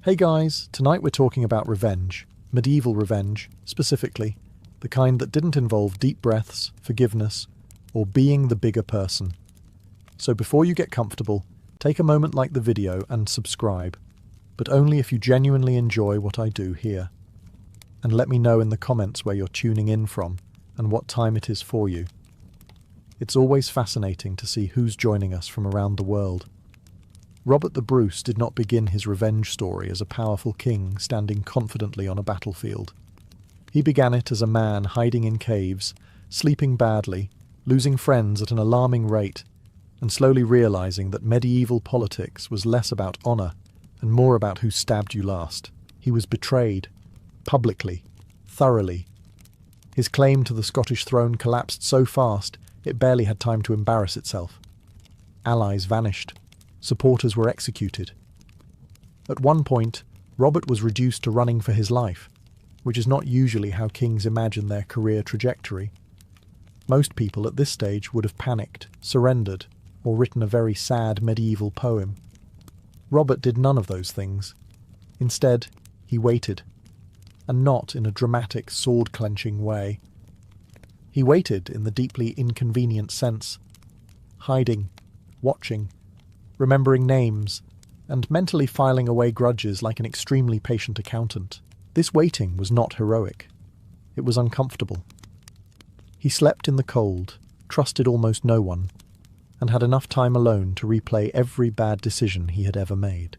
Hey guys, tonight we're talking about revenge, medieval revenge, specifically, the kind that didn't involve deep breaths, forgiveness, or being the bigger person. So before you get comfortable, take a moment like the video and subscribe, but only if you genuinely enjoy what I do here. And let me know in the comments where you're tuning in from and what time it is for you. It's always fascinating to see who's joining us from around the world. Robert the Bruce did not begin his revenge story as a powerful king standing confidently on a battlefield. He began it as a man hiding in caves, sleeping badly, losing friends at an alarming rate, and slowly realizing that medieval politics was less about honor and more about who stabbed you last. He was betrayed, publicly, thoroughly. His claim to the Scottish throne collapsed so fast it barely had time to embarrass itself. Allies vanished. Supporters were executed. At one point, Robert was reduced to running for his life, which is not usually how kings imagine their career trajectory. Most people at this stage would have panicked, surrendered, or written a very sad medieval poem. Robert did none of those things. Instead, he waited, and not in a dramatic, sword-clenching way. He waited in the deeply inconvenient sense, hiding, watching, remembering names, and mentally filing away grudges like an extremely patient accountant. This waiting was not heroic. It was uncomfortable. He slept in the cold, trusted almost no one, and had enough time alone to replay every bad decision he had ever made.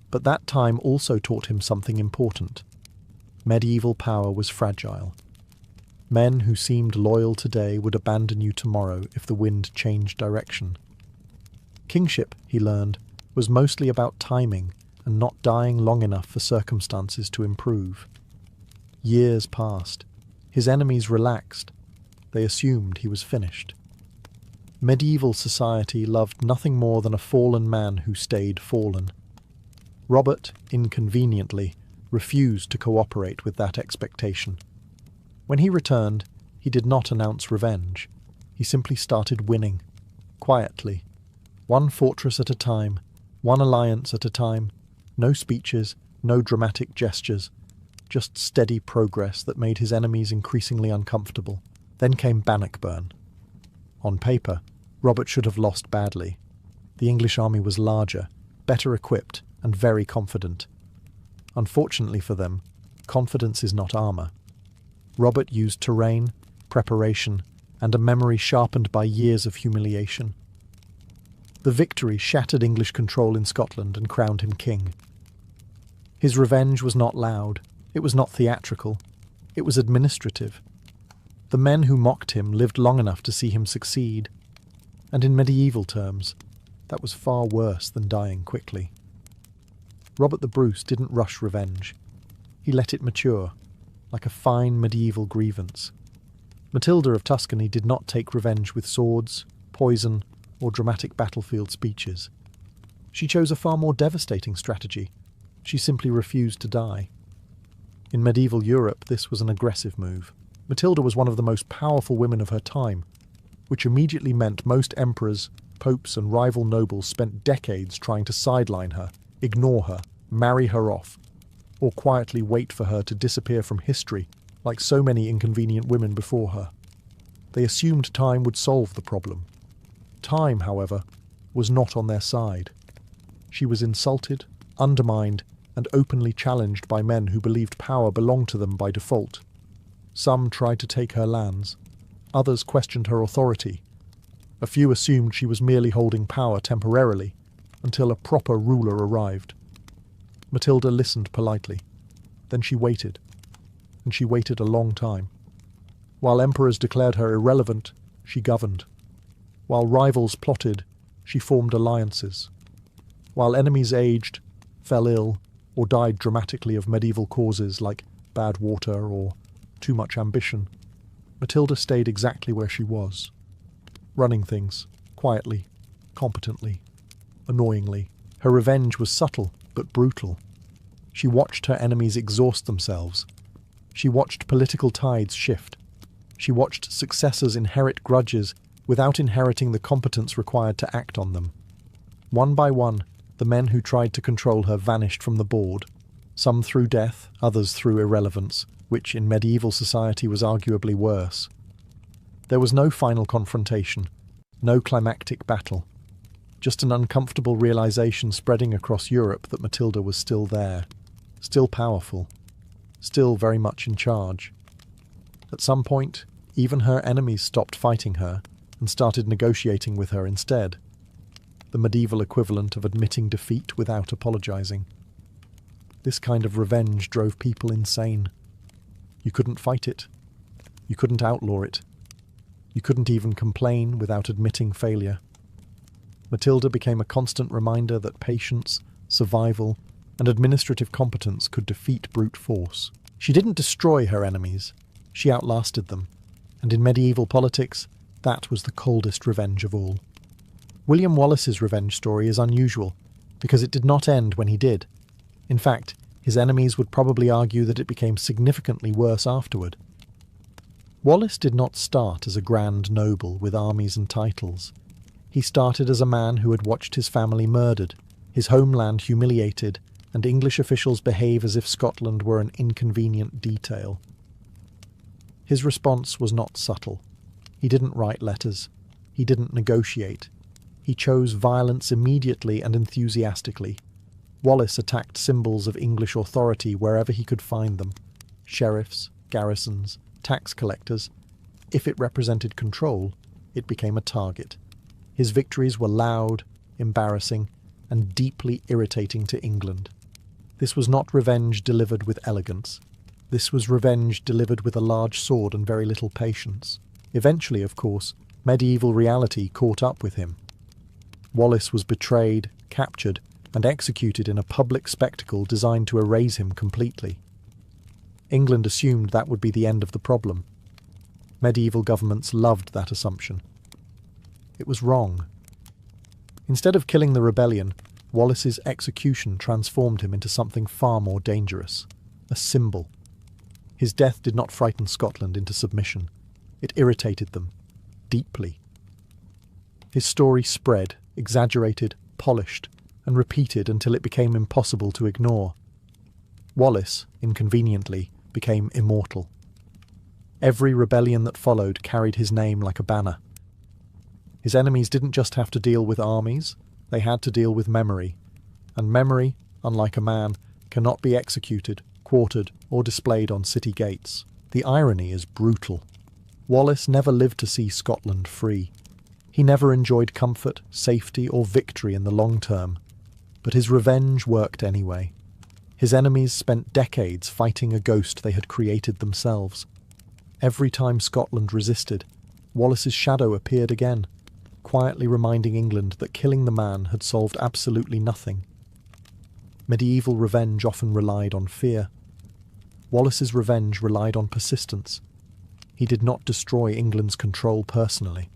But that time also taught him something important. Medieval power was fragile. Men who seemed loyal today would abandon you tomorrow if the wind changed direction. Kingship, he learned, was mostly about timing and not dying long enough for circumstances to improve. Years passed. His enemies relaxed. They assumed he was finished. Medieval society loved nothing more than a fallen man who stayed fallen. Robert, inconveniently, refused to cooperate with that expectation. When he returned, he did not announce revenge. He simply started winning, quietly, one fortress at a time, one alliance at a time, no speeches, no dramatic gestures, just steady progress that made his enemies increasingly uncomfortable. Then came Bannockburn. On paper, Robert should have lost badly. The English army was larger, better equipped, and very confident. Unfortunately for them, confidence is not armor. Robert used terrain, preparation, and a memory sharpened by years of humiliation. The victory shattered English control in Scotland and crowned him king. His revenge was not loud, it was not theatrical, it was administrative. The men who mocked him lived long enough to see him succeed, and in medieval terms, that was far worse than dying quickly. Robert the Bruce didn't rush revenge. He let it mature, like a fine medieval grievance. Matilda of Tuscany did not take revenge with swords, poison, or dramatic battlefield speeches. She chose a far more devastating strategy. She simply refused to die. In medieval Europe, this was an aggressive move. Matilda was one of the most powerful women of her time, which immediately meant most emperors, popes, and rival nobles spent decades trying to sideline her, ignore her, marry her off, or quietly wait for her to disappear from history, like so many inconvenient women before her. They assumed time would solve the problem. Time, however, was not on their side. She was insulted, undermined, and openly challenged by men who believed power belonged to them by default. Some tried to take her lands. Others questioned her authority. A few assumed she was merely holding power temporarily, until a proper ruler arrived. Matilda listened politely. Then she waited. And she waited a long time. While emperors declared her irrelevant, she governed. While rivals plotted, she formed alliances. While enemies aged, fell ill, or died dramatically of medieval causes like bad water or too much ambition, Matilda stayed exactly where she was, running things, quietly, competently, annoyingly. Her revenge was subtle but brutal. She watched her enemies exhaust themselves. She watched political tides shift. She watched successors inherit grudges without inheriting the competence required to act on them. One by one, The men who tried to control her vanished from the board, some through death, others through irrelevance, which in medieval society was arguably worse. There was no final confrontation, no climactic battle, just an uncomfortable realization spreading across Europe that Matilda was still there, still powerful, still very much in charge. At some point, even her enemies stopped fighting her and started negotiating with her instead, the medieval equivalent of admitting defeat without apologizing. This kind of revenge drove people insane. You couldn't fight it. You couldn't outlaw it. You couldn't even complain without admitting failure. Matilda became a constant reminder that patience, survival, and administrative competence could defeat brute force. She didn't destroy her enemies. She outlasted them. And in medieval politics, that was the coldest revenge of all. William Wallace's revenge story is unusual, because it did not end when he did. In fact, his enemies would probably argue that it became significantly worse afterward. Wallace did not start as a grand noble with armies and titles. He started as a man who had watched his family murdered, his homeland humiliated, and English officials behave as if Scotland were an inconvenient detail. His response was not subtle. He didn't write letters. He didn't negotiate. He chose violence immediately and enthusiastically. Wallace attacked symbols of English authority wherever he could find them. Sheriffs, garrisons, tax collectors. If it represented control, it became a target. His victories were loud, embarrassing, and deeply irritating to England. This was not revenge delivered with elegance. This was revenge delivered with a large sword and very little patience. Eventually, of course, medieval reality caught up with him. Wallace was betrayed, captured, and executed in a public spectacle designed to erase him completely. England assumed that would be the end of the problem. Medieval governments loved that assumption. It was wrong. Instead of killing the rebellion, Wallace's execution transformed him into something far more dangerous, a symbol. His death did not frighten Scotland into submission. It irritated them, deeply. His story spread, exaggerated, polished, and repeated until it became impossible to ignore. Wallace, inconveniently, became immortal. Every rebellion that followed carried his name like a banner. His enemies didn't just have to deal with armies, they had to deal with memory. And memory, unlike a man, cannot be executed, quartered, or displayed on city gates. The irony is brutal. Wallace never lived to see Scotland free. He never enjoyed comfort, safety, or victory in the long term. But his revenge worked anyway. His enemies spent decades fighting a ghost they had created themselves. Every time Scotland resisted, Wallace's shadow appeared again, quietly reminding England that killing the man had solved absolutely nothing. Medieval revenge often relied on fear. Wallace's revenge relied on persistence. He did not destroy England's control personally.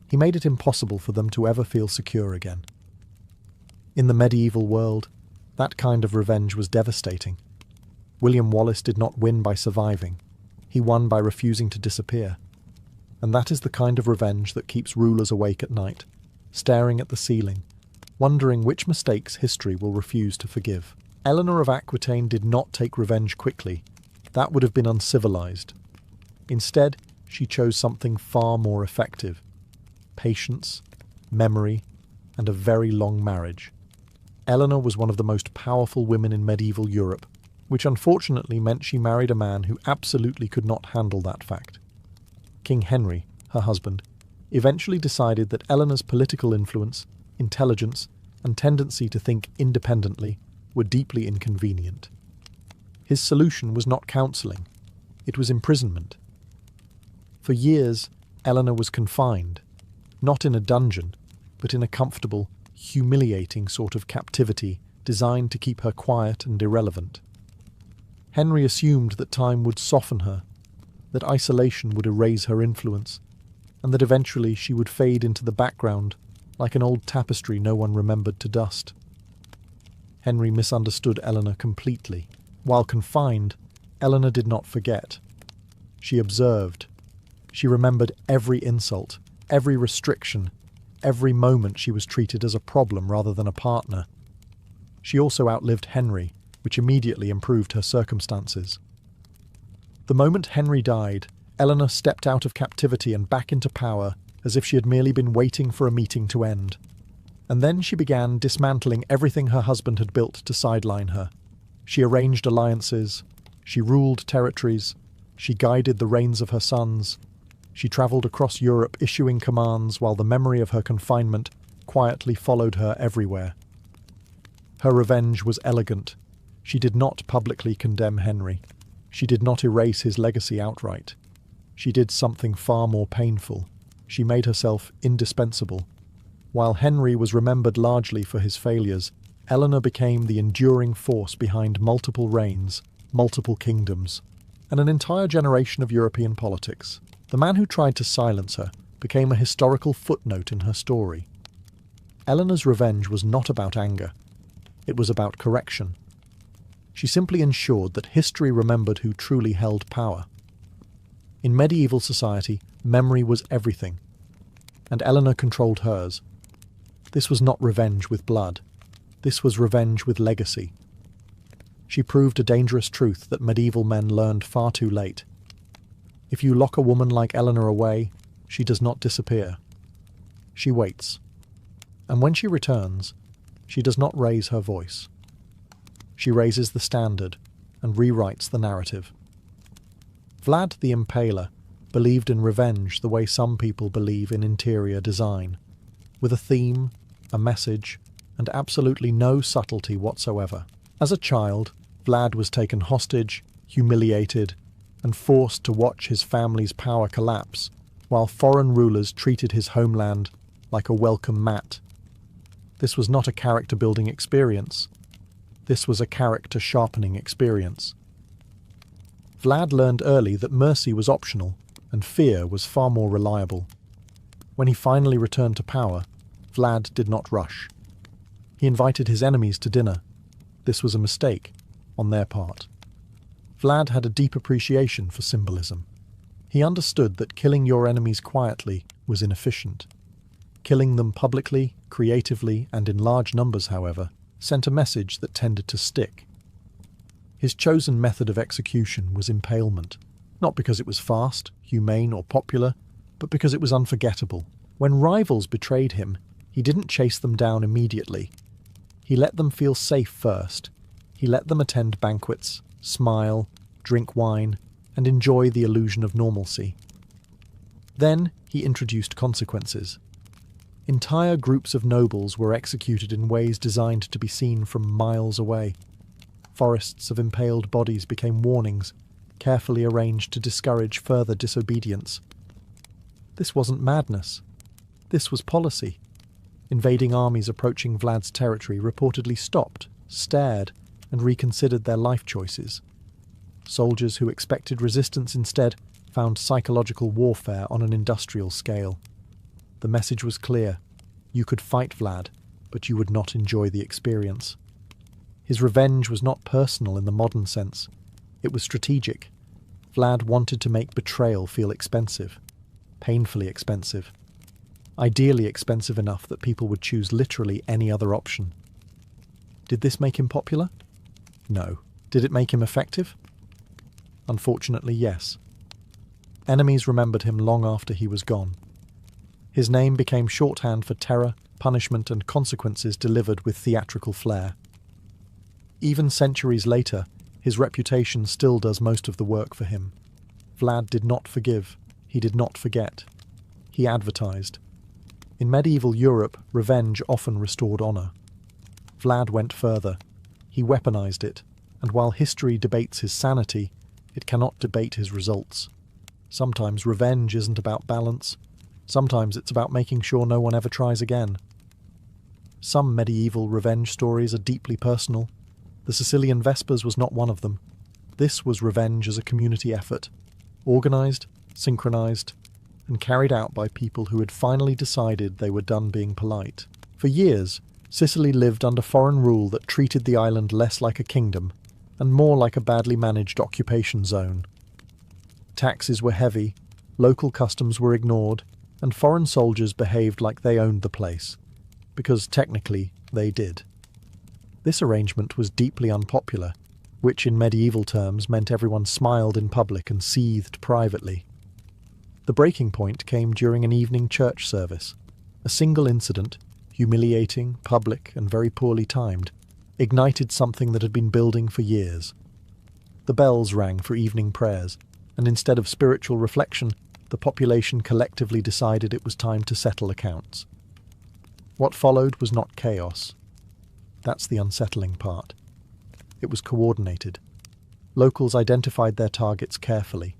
He made it impossible for them to ever feel secure again. In the medieval world, that kind of revenge was devastating. William Wallace did not win by surviving. He won by refusing to disappear. And that is the kind of revenge that keeps rulers awake at night, staring at the ceiling, wondering which mistakes history will refuse to forgive. Eleanor of Aquitaine did not take revenge quickly. That would have been uncivilized. Instead, she chose something far more effective: patience, memory, and a very long marriage. Eleanor was one of the most powerful women in medieval Europe, which unfortunately meant she married a man who absolutely could not handle that fact. King Henry, her husband, eventually decided that Eleanor's political influence, intelligence, and tendency to think independently were deeply inconvenient. His solution was not counselling, it was imprisonment. For years, Eleanor was confined, not in a dungeon, but in a comfortable, humiliating sort of captivity designed to keep her quiet and irrelevant. Henry assumed that time would soften her, that isolation would erase her influence, and that eventually she would fade into the background like an old tapestry no one remembered to dust. Henry misunderstood Eleanor completely. While confined, Eleanor did not forget. She observed. She remembered every insult, every restriction, every moment she was treated as a problem rather than a partner. She also outlived Henry, which immediately improved her circumstances. The moment Henry died, Eleanor stepped out of captivity and back into power as if she had merely been waiting for a meeting to end. And then she began dismantling everything her husband had built to sideline her. She arranged alliances, she ruled territories, she guided the reigns of her sons, she travelled across Europe issuing commands while the memory of her confinement quietly followed her everywhere. Her revenge was elegant. She did not publicly condemn Henry. She did not erase his legacy outright. She did something far more painful. She made herself indispensable. While Henry was remembered largely for his failures, Eleanor became the enduring force behind multiple reigns, multiple kingdoms, and an entire generation of European politics. The man who tried to silence her became a historical footnote in her story. Eleanor's revenge was not about anger. It was about correction. She simply ensured that history remembered who truly held power. In medieval society, memory was everything, and Eleanor controlled hers. This was not revenge with blood. This was revenge with legacy. She proved a dangerous truth that medieval men learned far too late. If you lock a woman like Eleanor away, she does not disappear. She waits. And when she returns, she does not raise her voice. She raises the standard and rewrites the narrative. Vlad the Impaler believed in revenge the way some people believe in interior design, with a theme, a message, and absolutely no subtlety whatsoever. As a child, Vlad was taken hostage, humiliated, and forced to watch his family's power collapse, while foreign rulers treated his homeland like a welcome mat. This was not a character-building experience. This was a character-sharpening experience. Vlad learned early that mercy was optional, and fear was far more reliable. When he finally returned to power, Vlad did not rush. He invited his enemies to dinner. This was a mistake, on their part. Vlad had a deep appreciation for symbolism. He understood that killing your enemies quietly was inefficient. Killing them publicly, creatively, and in large numbers, however, sent a message that tended to stick. His chosen method of execution was impalement, not because it was fast, humane, or popular, but because it was unforgettable. When rivals betrayed him, he didn't chase them down immediately. He let them feel safe first. He let them attend banquets, smile, drink wine, and enjoy the illusion of normalcy. Then he introduced consequences. Entire groups of nobles were executed in ways designed to be seen from miles away. Forests of impaled bodies became warnings, carefully arranged to discourage further disobedience. This wasn't madness. This was policy. Invading armies approaching Vlad's territory reportedly stopped, stared, and reconsidered their life choices. Soldiers who expected resistance instead found psychological warfare on an industrial scale. The message was clear. You could fight Vlad, but you would not enjoy the experience. His revenge was not personal in the modern sense. It was strategic. Vlad wanted to make betrayal feel expensive. Painfully expensive. Ideally expensive enough that people would choose literally any other option. Did this make him popular? No. Did it make him effective? Unfortunately, yes. Enemies remembered him long after he was gone. His name became shorthand for terror, punishment, and consequences delivered with theatrical flair. Even centuries later, his reputation still does most of the work for him. Vlad did not forgive. He did not forget. He advertised. In medieval Europe, revenge often restored honour. Vlad went further. He weaponized it, and while history debates his sanity, it cannot debate his results. Sometimes revenge isn't about balance. Sometimes it's about making sure no one ever tries again. Some medieval revenge stories are deeply personal. The Sicilian Vespers was not one of them. This was revenge as a community effort, organised, synchronised, and carried out by people who had finally decided they were done being polite. For years, Sicily lived under foreign rule that treated the island less like a kingdom and more like a badly managed occupation zone. Taxes were heavy, local customs were ignored, and foreign soldiers behaved like they owned the place, because technically they did. This arrangement was deeply unpopular, which in medieval terms meant everyone smiled in public and seethed privately. The breaking point came during an evening church service. A single incident, humiliating, public, and very poorly timed, ignited something that had been building for years. The bells rang for evening prayers, and instead of spiritual reflection, the population collectively decided it was time to settle accounts. What followed was not chaos. That's the unsettling part. It was coordinated. Locals identified their targets carefully.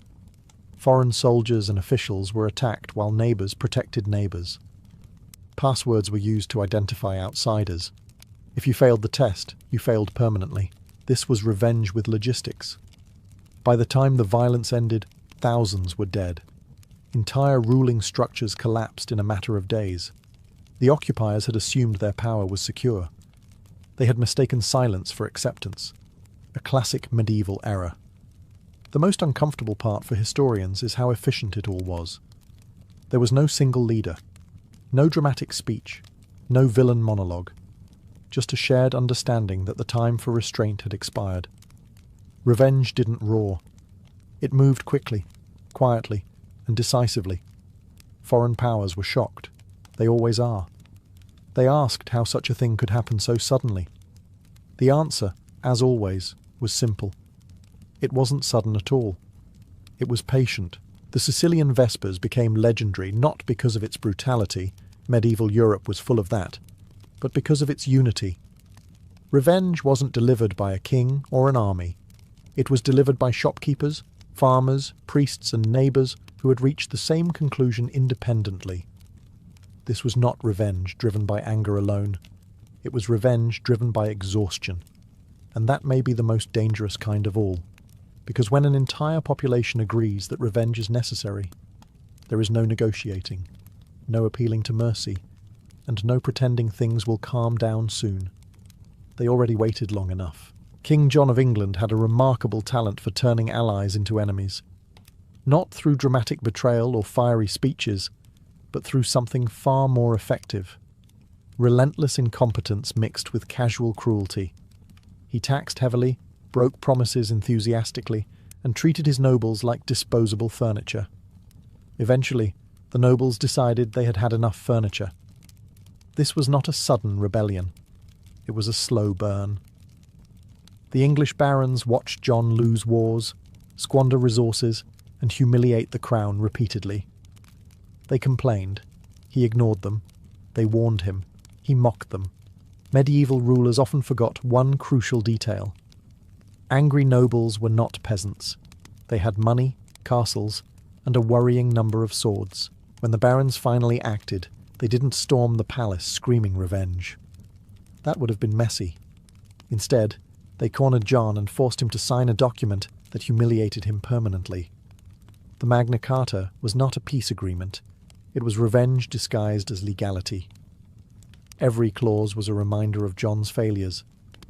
Foreign soldiers and officials were attacked while neighbours protected neighbours. Passwords were used to identify outsiders. If you failed the test, you failed permanently. This was revenge with logistics. By the time the violence ended, thousands were dead. Entire ruling structures collapsed in a matter of days. The occupiers had assumed their power was secure. They had mistaken silence for acceptance. A classic medieval error. The most uncomfortable part for historians is how efficient it all was. There was no single leader, no dramatic speech, no villain monologue, just a shared understanding that the time for restraint had expired. Revenge didn't roar. It moved quickly, quietly, and decisively. Foreign powers were shocked. They always are. They asked how such a thing could happen so suddenly. The answer, as always, was simple. It wasn't sudden at all. It was patient. The Sicilian Vespers became legendary not because of its brutality, medieval Europe was full of that, but because of its unity. Revenge wasn't delivered by a king or an army. It was delivered by shopkeepers, farmers, priests and neighbours who had reached the same conclusion independently. This was not revenge driven by anger alone. It was revenge driven by exhaustion. And that may be the most dangerous kind of all, because when an entire population agrees that revenge is necessary, there is no negotiating, no appealing to mercy, and no pretending things will calm down soon. They already waited long enough. King John of England had a remarkable talent for turning allies into enemies, not through dramatic betrayal or fiery speeches, but through something far more effective. Relentless incompetence mixed with casual cruelty. He taxed heavily, broke promises enthusiastically, and treated his nobles like disposable furniture. Eventually, the nobles decided they had had enough furniture. This was not a sudden rebellion. It was a slow burn. The English barons watched John lose wars, squander resources, and humiliate the crown repeatedly. They complained. He ignored them. They warned him. He mocked them. Medieval rulers often forgot one crucial detail. Angry nobles were not peasants. They had money, castles, and a worrying number of swords. When the barons finally acted, they didn't storm the palace screaming revenge. That would have been messy. Instead, they cornered John and forced him to sign a document that humiliated him permanently. The Magna Carta was not a peace agreement. It was revenge disguised as legality. Every clause was a reminder of John's failures.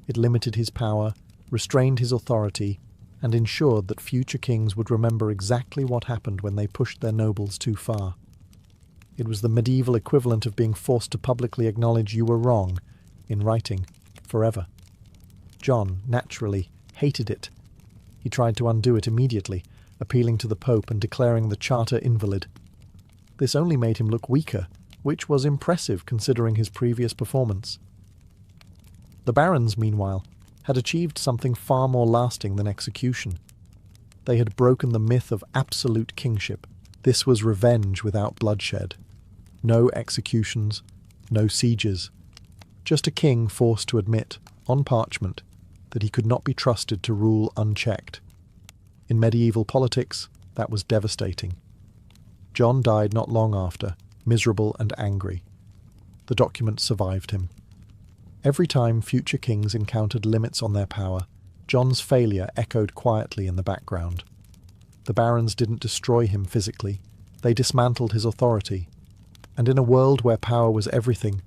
It limited his power, restrained his authority, and ensured that future kings would remember exactly what happened when they pushed their nobles too far. It was the medieval equivalent of being forced to publicly acknowledge you were wrong, in writing, forever. John, naturally, hated it. He tried to undo it immediately, appealing to the Pope and declaring the Charter invalid. This only made him look weaker, which was impressive considering his previous performance. The barons, meanwhile, had achieved something far more lasting than execution. They had broken the myth of absolute kingship. This was revenge without bloodshed. No executions, no sieges. Just a king forced to admit, on parchment, that he could not be trusted to rule unchecked. In medieval politics, that was devastating. John died not long after, miserable and angry. The document survived him. Every time future kings encountered limits on their power, John's failure echoed quietly in the background. The barons didn't destroy him physically, they dismantled his authority. And in a world where power was everything,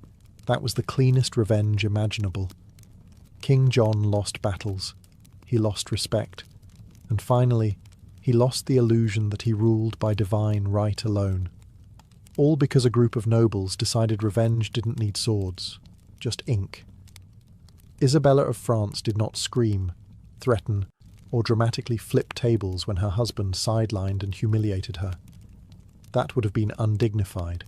that was the cleanest revenge imaginable. King John lost battles. He lost respect. And finally, he lost the illusion that he ruled by divine right alone. all because a group of nobles decided revenge didn't need swords, just ink. Isabella of France did not scream, threaten, or dramatically flip tables when her husband sidelined and humiliated her. That would have been undignified.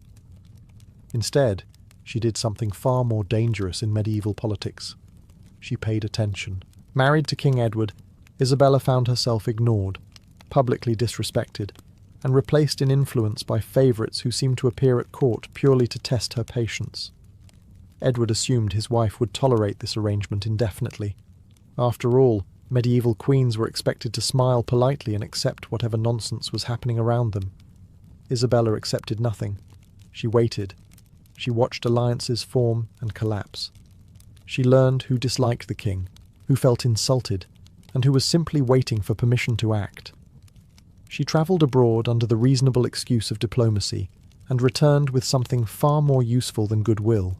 Instead, she did something far more dangerous in medieval politics. She paid attention. Married to King Edward, Isabella found herself ignored, publicly disrespected, and replaced in influence by favourites who seemed to appear at court purely to test her patience. Edward assumed his wife would tolerate this arrangement indefinitely. After all, medieval queens were expected to smile politely and accept whatever nonsense was happening around them. Isabella accepted nothing. She waited. She watched alliances form and collapse. She learned who disliked the king, who felt insulted, and who was simply waiting for permission to act. She travelled abroad under the reasonable excuse of diplomacy and returned with something far more useful than goodwill: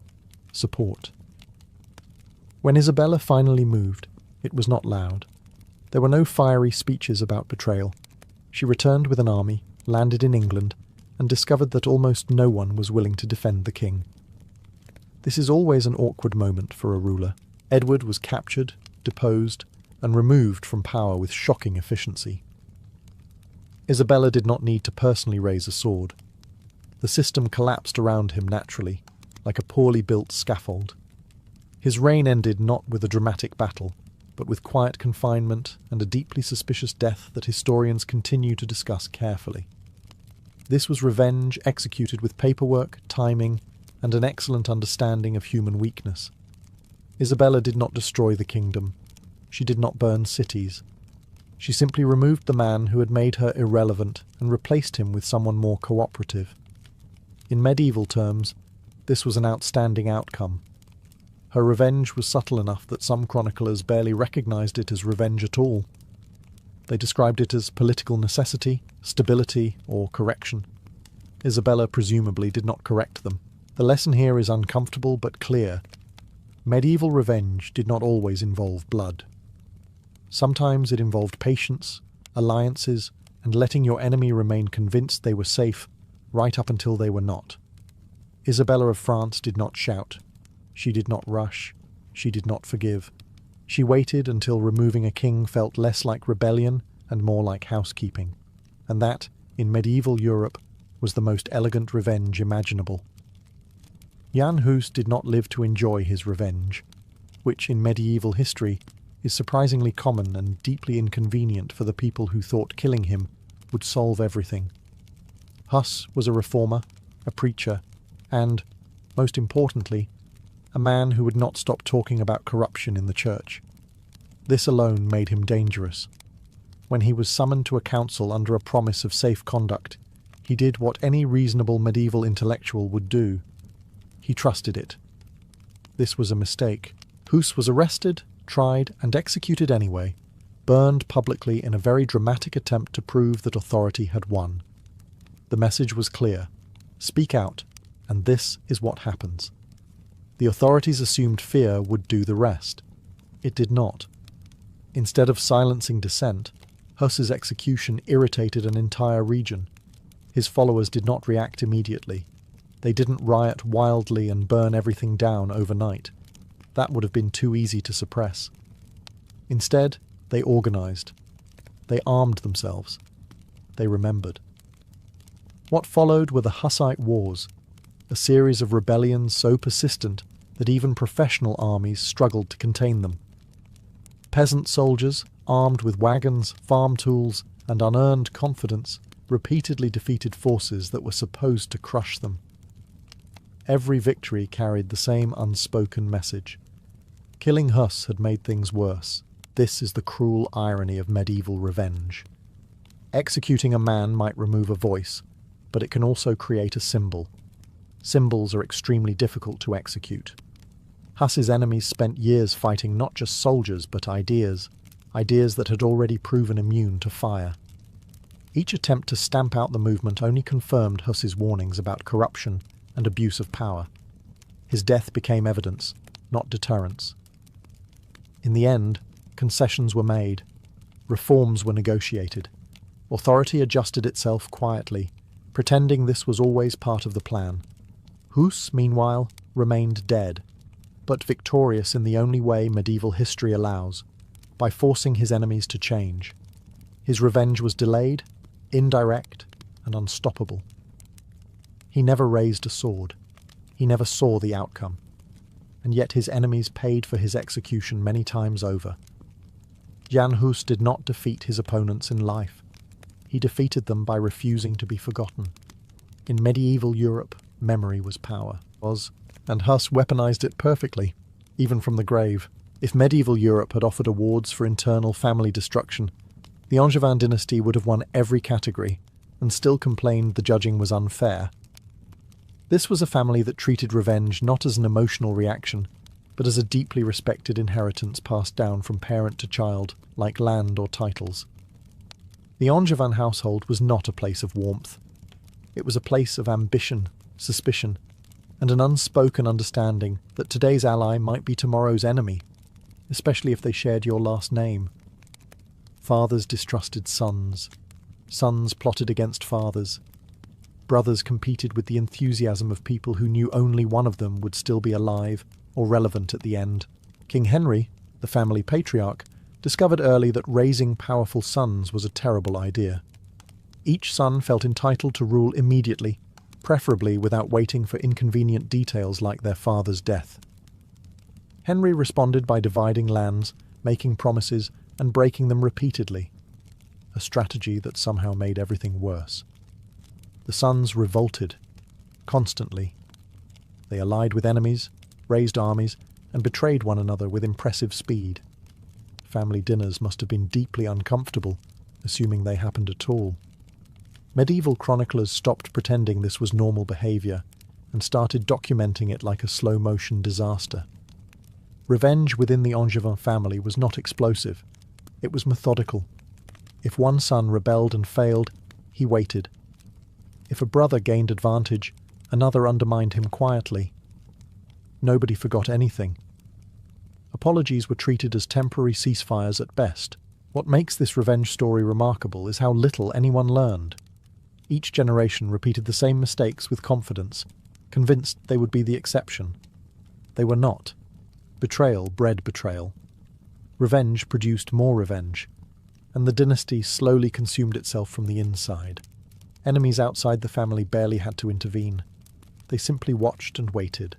support. When Isabella finally moved, it was not loud. There were no fiery speeches about betrayal. She returned with an army, landed in England, and discovered that almost no one was willing to defend the king. This is always an awkward moment for a ruler. Edward was captured, deposed, and removed from power with shocking efficiency. Isabella did not need to personally raise a sword. The system collapsed around him naturally, like a poorly built scaffold. His reign ended not with a dramatic battle, but with quiet confinement and a deeply suspicious death that historians continue to discuss carefully. This was revenge executed with paperwork, timing, and an excellent understanding of human weakness. Isabella did not destroy the kingdom. She did not burn cities. She simply removed the man who had made her irrelevant and replaced him with someone more cooperative. In medieval terms, this was an outstanding outcome. Her revenge was subtle enough that some chroniclers barely recognized it as revenge at all. They described it as political necessity, stability, or correction. Isabella presumably did not correct them. The lesson here is uncomfortable but clear. Medieval revenge did not always involve blood. Sometimes it involved patience, alliances, and letting your enemy remain convinced they were safe, right up until they were not. Isabella of France did not shout. She did not rush. She did not forgive. She waited until removing a king felt less like rebellion and more like housekeeping. And that, in medieval Europe, was the most elegant revenge imaginable. Jan Hus did not live to enjoy his revenge, which in medieval history is surprisingly common and deeply inconvenient for the people who thought killing him would solve everything. Hus was a reformer, a preacher, and, most importantly, a man who would not stop talking about corruption in the church. This alone made him dangerous. When he was summoned to a council under a promise of safe conduct, he did what any reasonable medieval intellectual would do. He trusted it. This was a mistake. Hus was arrested, tried, and executed anyway, burned publicly in a very dramatic attempt to prove that authority had won. The message was clear. Speak out, and this is what happens. The authorities assumed fear would do the rest. It did not. Instead of silencing dissent, Hus's execution irritated an entire region. His followers did not react immediately. They didn't riot wildly and burn everything down overnight. That would have been too easy to suppress. Instead, they organized. They armed themselves. They remembered. What followed were the Hussite Wars, a series of rebellions so persistent that even professional armies struggled to contain them. Peasant soldiers, armed with wagons, farm tools, and unearned confidence, repeatedly defeated forces that were supposed to crush them. Every victory carried the same unspoken message. Killing Hus had made things worse. This is the cruel irony of medieval revenge. Executing a man might remove a voice, but it can also create a symbol. Symbols are extremely difficult to execute. Hus's enemies spent years fighting not just soldiers but ideas that had already proven immune to fire. Each attempt to stamp out the movement only confirmed Hus's warnings about corruption and abuse of power. His death became evidence, not deterrence. In the end, concessions were made. Reforms were negotiated. Authority adjusted itself quietly, pretending this was always part of the plan. Hus, meanwhile, remained dead, but victorious in the only way medieval history allows, by forcing his enemies to change. His revenge was delayed, indirect, and unstoppable. He never raised a sword. He never saw the outcome. And yet his enemies paid for his execution many times over. Jan Hus did not defeat his opponents in life. He defeated them by refusing to be forgotten. In medieval Europe, memory was power. And Hus weaponized it perfectly, even from the grave. If medieval Europe had offered awards for internal family destruction, the Angevin dynasty would have won every category, and still complained the judging was unfair. This was a family that treated revenge not as an emotional reaction, but as a deeply respected inheritance passed down from parent to child, like land or titles. The Angevin household was not a place of warmth. It was a place of ambition, suspicion, and an unspoken understanding that today's ally might be tomorrow's enemy, especially if they shared your last name. Fathers distrusted sons. Sons plotted against fathers. Brothers competed with the enthusiasm of people who knew only one of them would still be alive or relevant at the end. King Henry, the family patriarch, discovered early that raising powerful sons was a terrible idea. Each son felt entitled to rule immediately, preferably without waiting for inconvenient details like their father's death. Henry responded by dividing lands, making promises, and breaking them repeatedly, a strategy that somehow made everything worse. The sons revolted, constantly. They allied with enemies, raised armies, and betrayed one another with impressive speed. Family dinners must have been deeply uncomfortable, assuming they happened at all. Medieval chroniclers stopped pretending this was normal behaviour and started documenting it like a slow-motion disaster. Revenge within the Angevin family was not explosive. It was methodical. If one son rebelled and failed, he waited. If a brother gained advantage, another undermined him quietly. Nobody forgot anything. Apologies were treated as temporary ceasefires at best. What makes this revenge story remarkable is how little anyone learned. Each generation repeated the same mistakes with confidence, convinced they would be the exception. They were not. Betrayal bred betrayal. Revenge produced more revenge, and the dynasty slowly consumed itself from the inside. Enemies outside the family barely had to intervene. They simply watched and waited.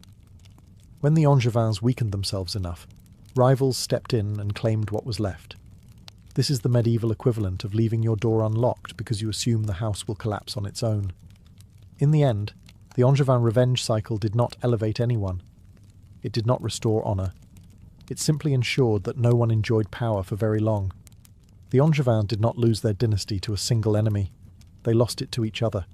When the Angevins weakened themselves enough, rivals stepped in and claimed what was left. This is the medieval equivalent of leaving your door unlocked because you assume the house will collapse on its own. In the end, the Angevin revenge cycle did not elevate anyone. It did not restore honour. It simply ensured that no one enjoyed power for very long. The Angevins did not lose their dynasty to a single enemy. They lost it to each other.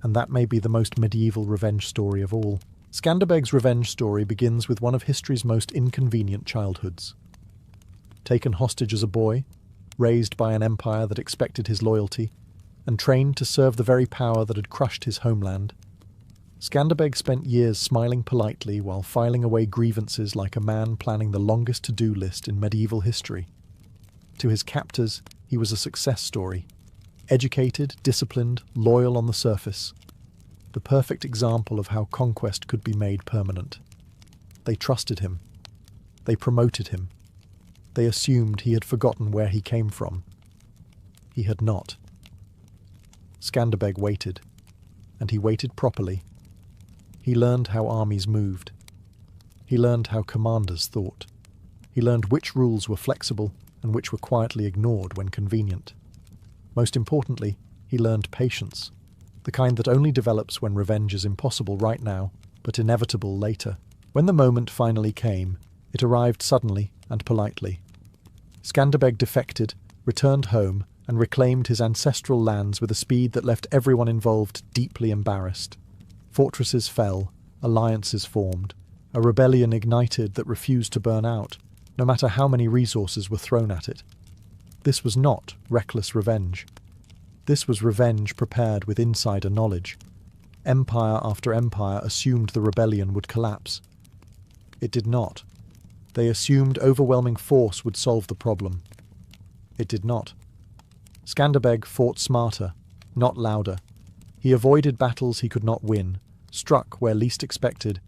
And that may be the most medieval revenge story of all. Skanderbeg's revenge story begins with one of history's most inconvenient childhoods. Taken hostage as a boy, raised by an empire that expected his loyalty, and trained to serve the very power that had crushed his homeland, Skanderbeg spent years smiling politely while filing away grievances like a man planning the longest to-do list in medieval history. To his captors, he was a success story. Educated, disciplined, loyal on the surface. The perfect example of how conquest could be made permanent. They trusted him. They promoted him. They assumed he had forgotten where he came from. He had not. Skanderbeg waited, and he waited properly. He learned how armies moved. He learned how commanders thought. He learned which rules were flexible and which were quietly ignored when convenient. Most importantly, he learned patience, the kind that only develops when revenge is impossible right now, but inevitable later. When the moment finally came, it arrived suddenly and politely. Skanderbeg defected, returned home, and reclaimed his ancestral lands with a speed that left everyone involved deeply embarrassed. Fortresses fell, alliances formed, a rebellion ignited that refused to burn out, no matter how many resources were thrown at it. This was not reckless revenge. This was revenge prepared with insider knowledge. Empire after empire assumed the rebellion would collapse. It did not. They assumed overwhelming force would solve the problem. It did not. Skanderbeg fought smarter, not louder. He avoided battles he could not win, struck where least expected,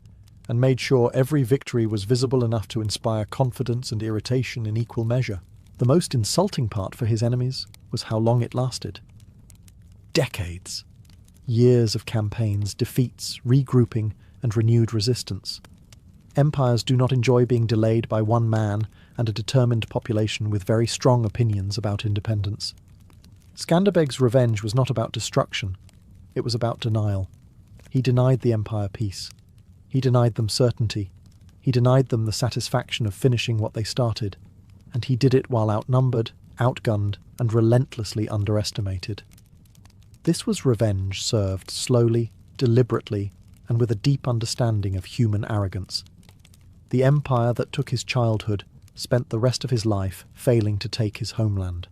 and made sure every victory was visible enough to inspire confidence and irritation in equal measure. The most insulting part for his enemies was how long it lasted. Decades. Years of campaigns, defeats, regrouping, and renewed resistance. Empires do not enjoy being delayed by one man and a determined population with very strong opinions about independence. Skanderbeg's revenge was not about destruction. It was about denial. He denied the empire peace. He denied them certainty. He denied them the satisfaction of finishing what they started. And he did it while outnumbered, outgunned, and relentlessly underestimated. This was revenge served slowly, deliberately, and with a deep understanding of human arrogance. The empire that took his childhood spent the rest of his life failing to take his homeland.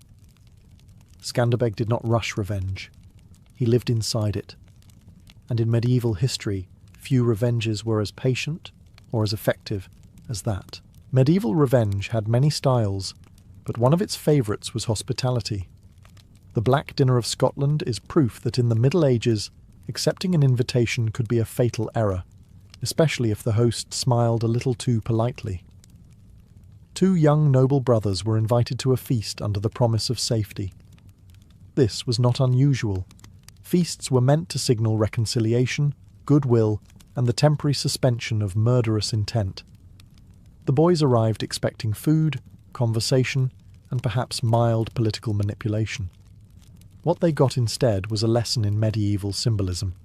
Skanderbeg did not rush revenge. He lived inside it. And in medieval history, few revenges were as patient or as effective as that. Medieval revenge had many styles, but one of its favourites was hospitality. The Black Dinner of Scotland is proof that in the Middle Ages, accepting an invitation could be a fatal error, especially if the host smiled a little too politely. Two young noble brothers were invited to a feast under the promise of safety. This was not unusual. Feasts were meant to signal reconciliation, goodwill, and the temporary suspension of murderous intent. The boys arrived expecting food, conversation, and perhaps mild political manipulation. What they got instead was a lesson in medieval symbolism.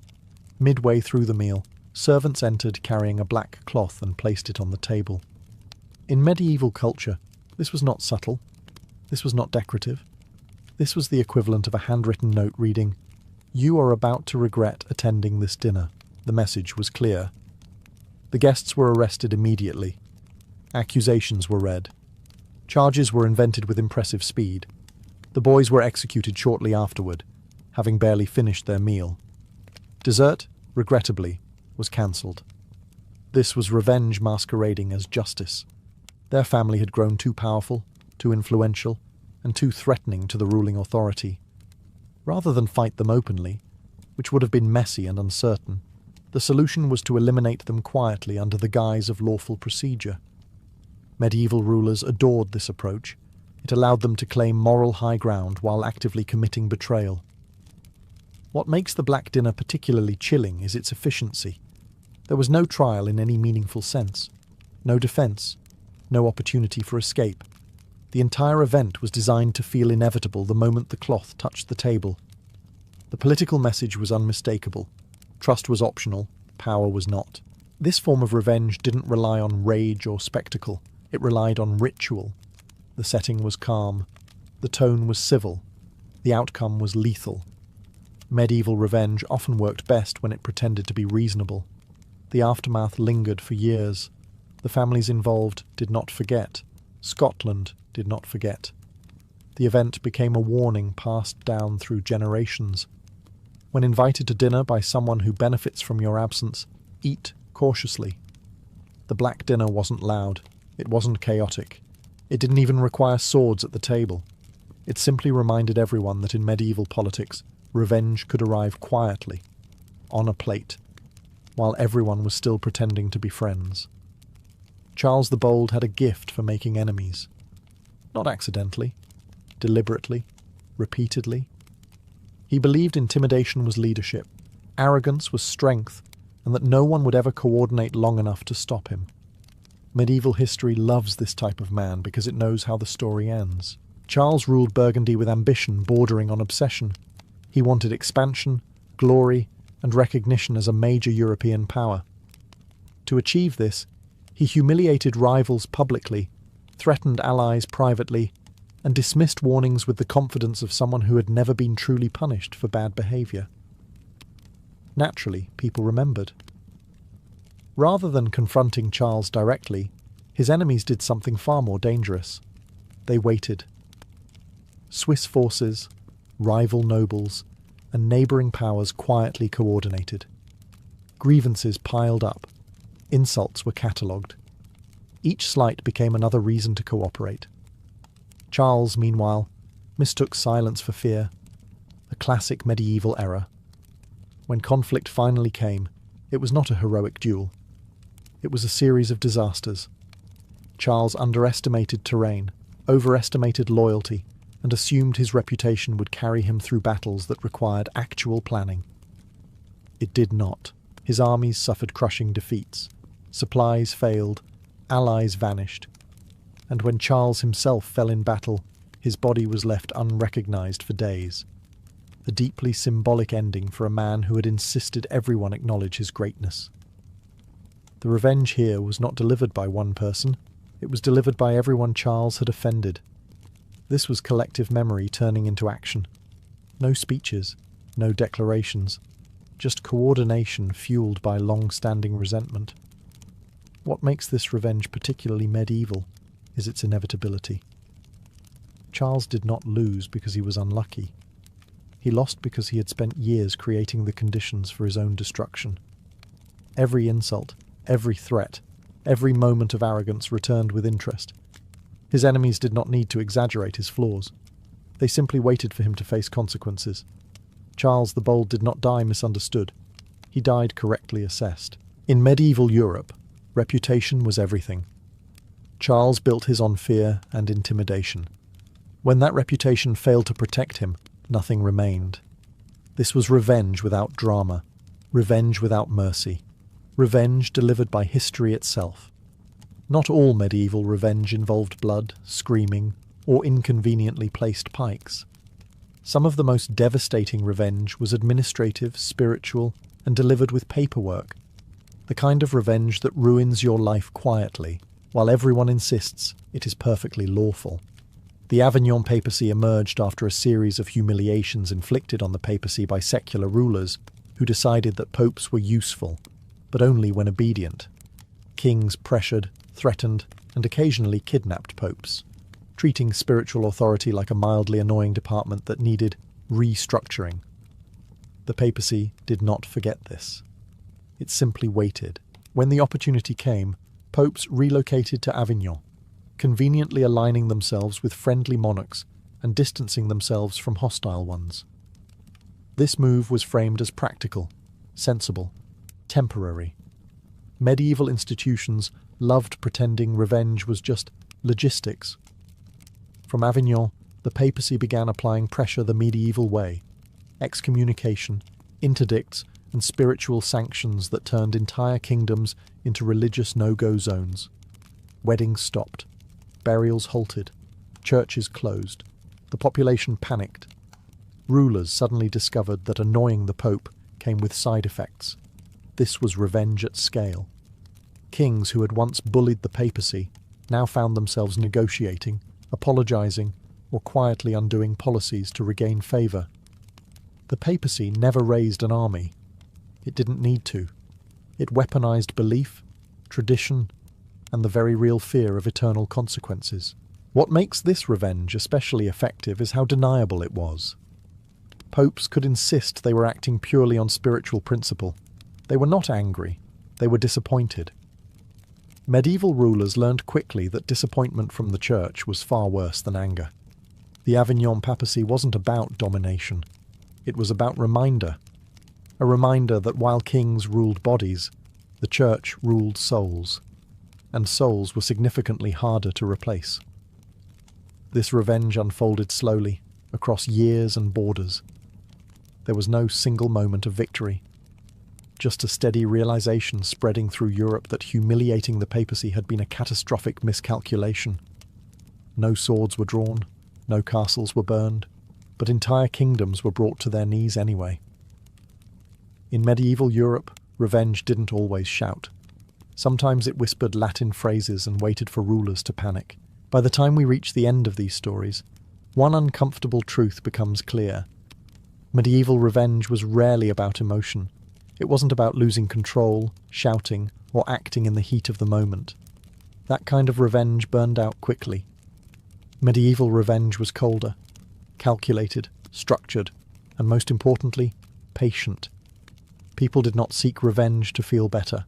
Midway through the meal, servants entered carrying a black cloth and placed it on the table. In medieval culture, this was not subtle. This was not decorative. This was the equivalent of a handwritten note reading, "You are about to regret attending this dinner." The message was clear. The guests were arrested immediately. Accusations were read. Charges were invented with impressive speed. The boys were executed shortly afterward, having barely finished their meal. Dessert, regrettably, was cancelled. This was revenge masquerading as justice. Their family had grown too powerful, too influential, and too threatening to the ruling authority. Rather than fight them openly, which would have been messy and uncertain, the solution was to eliminate them quietly under the guise of lawful procedure. Medieval rulers adored this approach. It allowed them to claim moral high ground while actively committing betrayal. What makes the Black Dinner particularly chilling is its efficiency. There was no trial in any meaningful sense, no defence, no opportunity for escape. The entire event was designed to feel inevitable the moment the cloth touched the table. The political message was unmistakable. Trust was optional, power was not. This form of revenge didn't rely on rage or spectacle. It relied on ritual. The setting was calm. The tone was civil. The outcome was lethal. Medieval revenge often worked best when it pretended to be reasonable. The aftermath lingered for years. The families involved did not forget. Scotland did not forget. The event became a warning passed down through generations. When invited to dinner by someone who benefits from your absence, eat cautiously. The Black Dinner wasn't loud. It wasn't chaotic. It didn't even require swords at the table. It simply reminded everyone that in medieval politics, revenge could arrive quietly, on a plate, while everyone was still pretending to be friends. Charles the Bold had a gift for making enemies. Not accidentally, deliberately, repeatedly. He believed intimidation was leadership, arrogance was strength, and that no one would ever coordinate long enough to stop him. Medieval history loves this type of man because it knows how the story ends. Charles ruled Burgundy with ambition bordering on obsession. He wanted expansion, glory, and recognition as a major European power. To achieve this, he humiliated rivals publicly, threatened allies privately, and dismissed warnings with the confidence of someone who had never been truly punished for bad behaviour. Naturally, people remembered. Rather than confronting Charles directly, his enemies did something far more dangerous. They waited. Swiss forces, rival nobles, and neighbouring powers quietly coordinated. Grievances piled up. Insults were catalogued. Each slight became another reason to cooperate. Charles, meanwhile, mistook silence for fear, a classic medieval error. When conflict finally came, it was not a heroic duel. It was a series of disasters. Charles underestimated terrain, overestimated loyalty, and assumed his reputation would carry him through battles that required actual planning. It did not. His armies suffered crushing defeats. Supplies failed, allies vanished. And when Charles himself fell in battle, his body was left unrecognized for days. A deeply symbolic ending for a man who had insisted everyone acknowledge his greatness. The revenge here was not delivered by one person. It was delivered by everyone Charles had offended. This was collective memory turning into action. No speeches, no declarations, just coordination fueled by long-standing resentment. What makes this revenge particularly medieval is its inevitability. Charles did not lose because he was unlucky. He lost because he had spent years creating the conditions for his own destruction. Every insult, every threat, every moment of arrogance returned with interest. His enemies did not need to exaggerate his flaws. They simply waited for him to face consequences. Charles the Bold did not die misunderstood. He died correctly assessed. In medieval Europe, reputation was everything. Charles built his on fear and intimidation. When that reputation failed to protect him, nothing remained. This was revenge without drama, revenge without mercy, revenge delivered by history itself. Not all medieval revenge involved blood, screaming, or inconveniently placed pikes. Some of the most devastating revenge was administrative, spiritual, and delivered with paperwork. The kind of revenge that ruins your life quietly, while everyone insists it is perfectly lawful. The Avignon papacy emerged after a series of humiliations inflicted on the papacy by secular rulers who decided that popes were useful, but only when obedient. Kings pressured, threatened, and occasionally kidnapped popes, treating spiritual authority like a mildly annoying department that needed restructuring. The papacy did not forget this. It simply waited. When the opportunity came, popes relocated to Avignon, conveniently aligning themselves with friendly monarchs and distancing themselves from hostile ones. This move was framed as practical, sensible, temporary. Medieval institutions loved pretending revenge was just logistics. From Avignon, the papacy began applying pressure the medieval way: excommunication, interdicts, and spiritual sanctions that turned entire kingdoms into religious no-go zones. Weddings stopped. Burials halted. Churches closed. The population panicked. Rulers suddenly discovered that annoying the Pope came with side effects. This was revenge at scale. Kings who had once bullied the papacy now found themselves negotiating, apologizing, or quietly undoing policies to regain favor. The papacy never raised an army. It didn't need to. It weaponized belief, tradition, and the very real fear of eternal consequences. What makes this revenge especially effective is how deniable it was. Popes could insist they were acting purely on spiritual principle. They were not angry. They were disappointed. Medieval rulers learned quickly that disappointment from the church was far worse than anger. The Avignon papacy wasn't about domination. It was about reminder. A reminder that while kings ruled bodies, the church ruled souls, and souls were significantly harder to replace. This revenge unfolded slowly, across years and borders. There was no single moment of victory, just a steady realization spreading through Europe that humiliating the papacy had been a catastrophic miscalculation. No swords were drawn, no castles were burned, but entire kingdoms were brought to their knees anyway. In medieval Europe, revenge didn't always shout. Sometimes it whispered Latin phrases and waited for rulers to panic. By the time we reach the end of these stories, one uncomfortable truth becomes clear. Medieval revenge was rarely about emotion. It wasn't about losing control, shouting, or acting in the heat of the moment. That kind of revenge burned out quickly. Medieval revenge was colder, calculated, structured, and most importantly, patient. People did not seek revenge to feel better.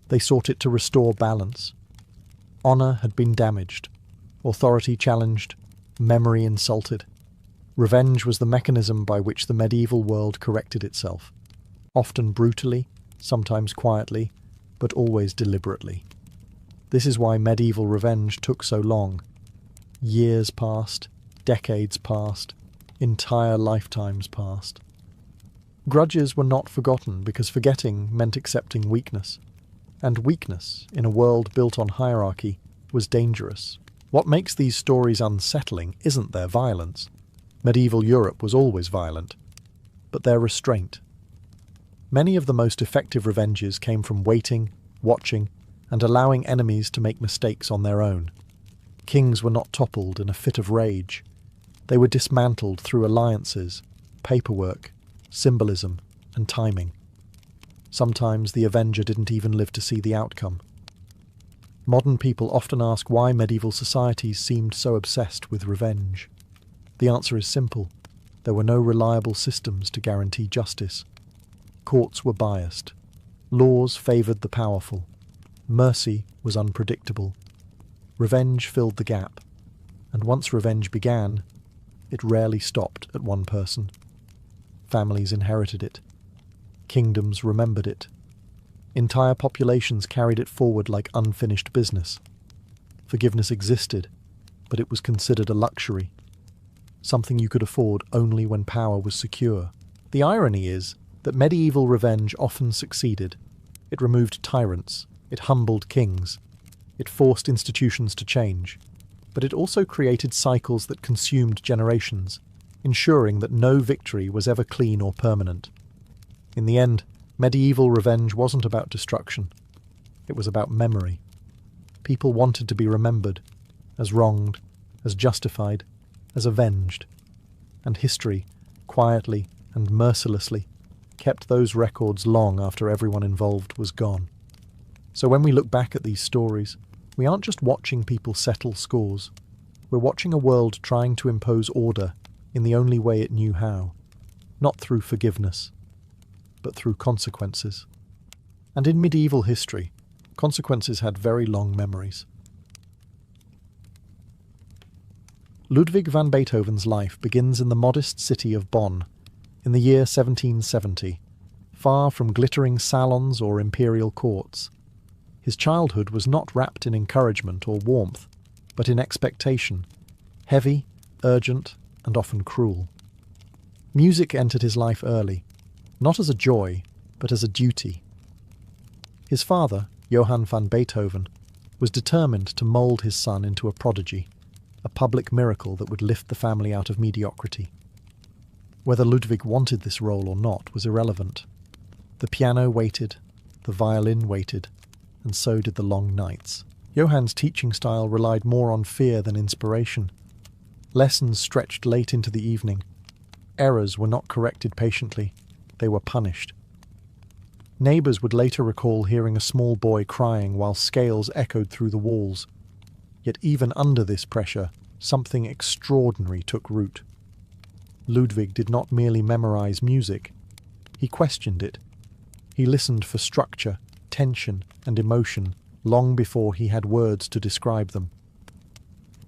They sought it to restore balance. Honor had been damaged, authority challenged, memory insulted. Revenge was the mechanism by which the medieval world corrected itself. often brutally, sometimes quietly, but always deliberately. This is why medieval revenge took so long. Years passed, decades passed, entire lifetimes passed. Grudges were not forgotten because forgetting meant accepting weakness. And weakness, in a world built on hierarchy, was dangerous. What makes these stories unsettling isn't their violence. Medieval Europe was always violent, but their restraint. Many of the most effective revenges came from waiting, watching, and allowing enemies to make mistakes on their own. Kings were not toppled in a fit of rage. They were dismantled through alliances, paperwork, symbolism, and timing. Sometimes the avenger didn't even live to see the outcome. Modern people often ask why medieval societies seemed so obsessed with revenge. The answer is simple. There were no reliable systems to guarantee justice. Courts were biased. Laws favoured the powerful. Mercy was unpredictable. Revenge filled the gap. And once revenge began, it rarely stopped at one person. Families inherited it. Kingdoms remembered it. Entire populations carried it forward like unfinished business. Forgiveness existed, but it was considered a luxury, something you could afford only when power was secure. The irony is that medieval revenge often succeeded. It removed tyrants, it humbled kings, it forced institutions to change, but it also created cycles that consumed generations, ensuring that no victory was ever clean or permanent. In the end, medieval revenge wasn't about destruction. It was about memory. People wanted to be remembered, as wronged, as justified, as avenged. And history, quietly and mercilessly, kept those records long after everyone involved was gone. So when we look back at these stories, we aren't just watching people settle scores. We're watching a world trying to impose order in the only way it knew how, not through forgiveness, but through consequences. And in medieval history, consequences had very long memories. Ludwig van Beethoven's life begins in the modest city of Bonn, in the year 1770, far from glittering salons or imperial courts. His childhood was not wrapped in encouragement or warmth, but in expectation, heavy, urgent, and often cruel. Music entered his life early, not as a joy, but as a duty. His father, Johann van Beethoven, was determined to mould his son into a prodigy, a public miracle that would lift the family out of mediocrity. Whether Ludwig wanted this role or not was irrelevant. The piano waited, the violin waited, and so did the long nights. Johann's teaching style relied more on fear than inspiration. Lessons stretched late into the evening. Errors were not corrected patiently. They were punished. Neighbours would later recall hearing a small boy crying while scales echoed through the walls. Yet even under this pressure, something extraordinary took root. Ludwig did not merely memorize music. He questioned it. He listened for structure, tension, and emotion long before he had words to describe them.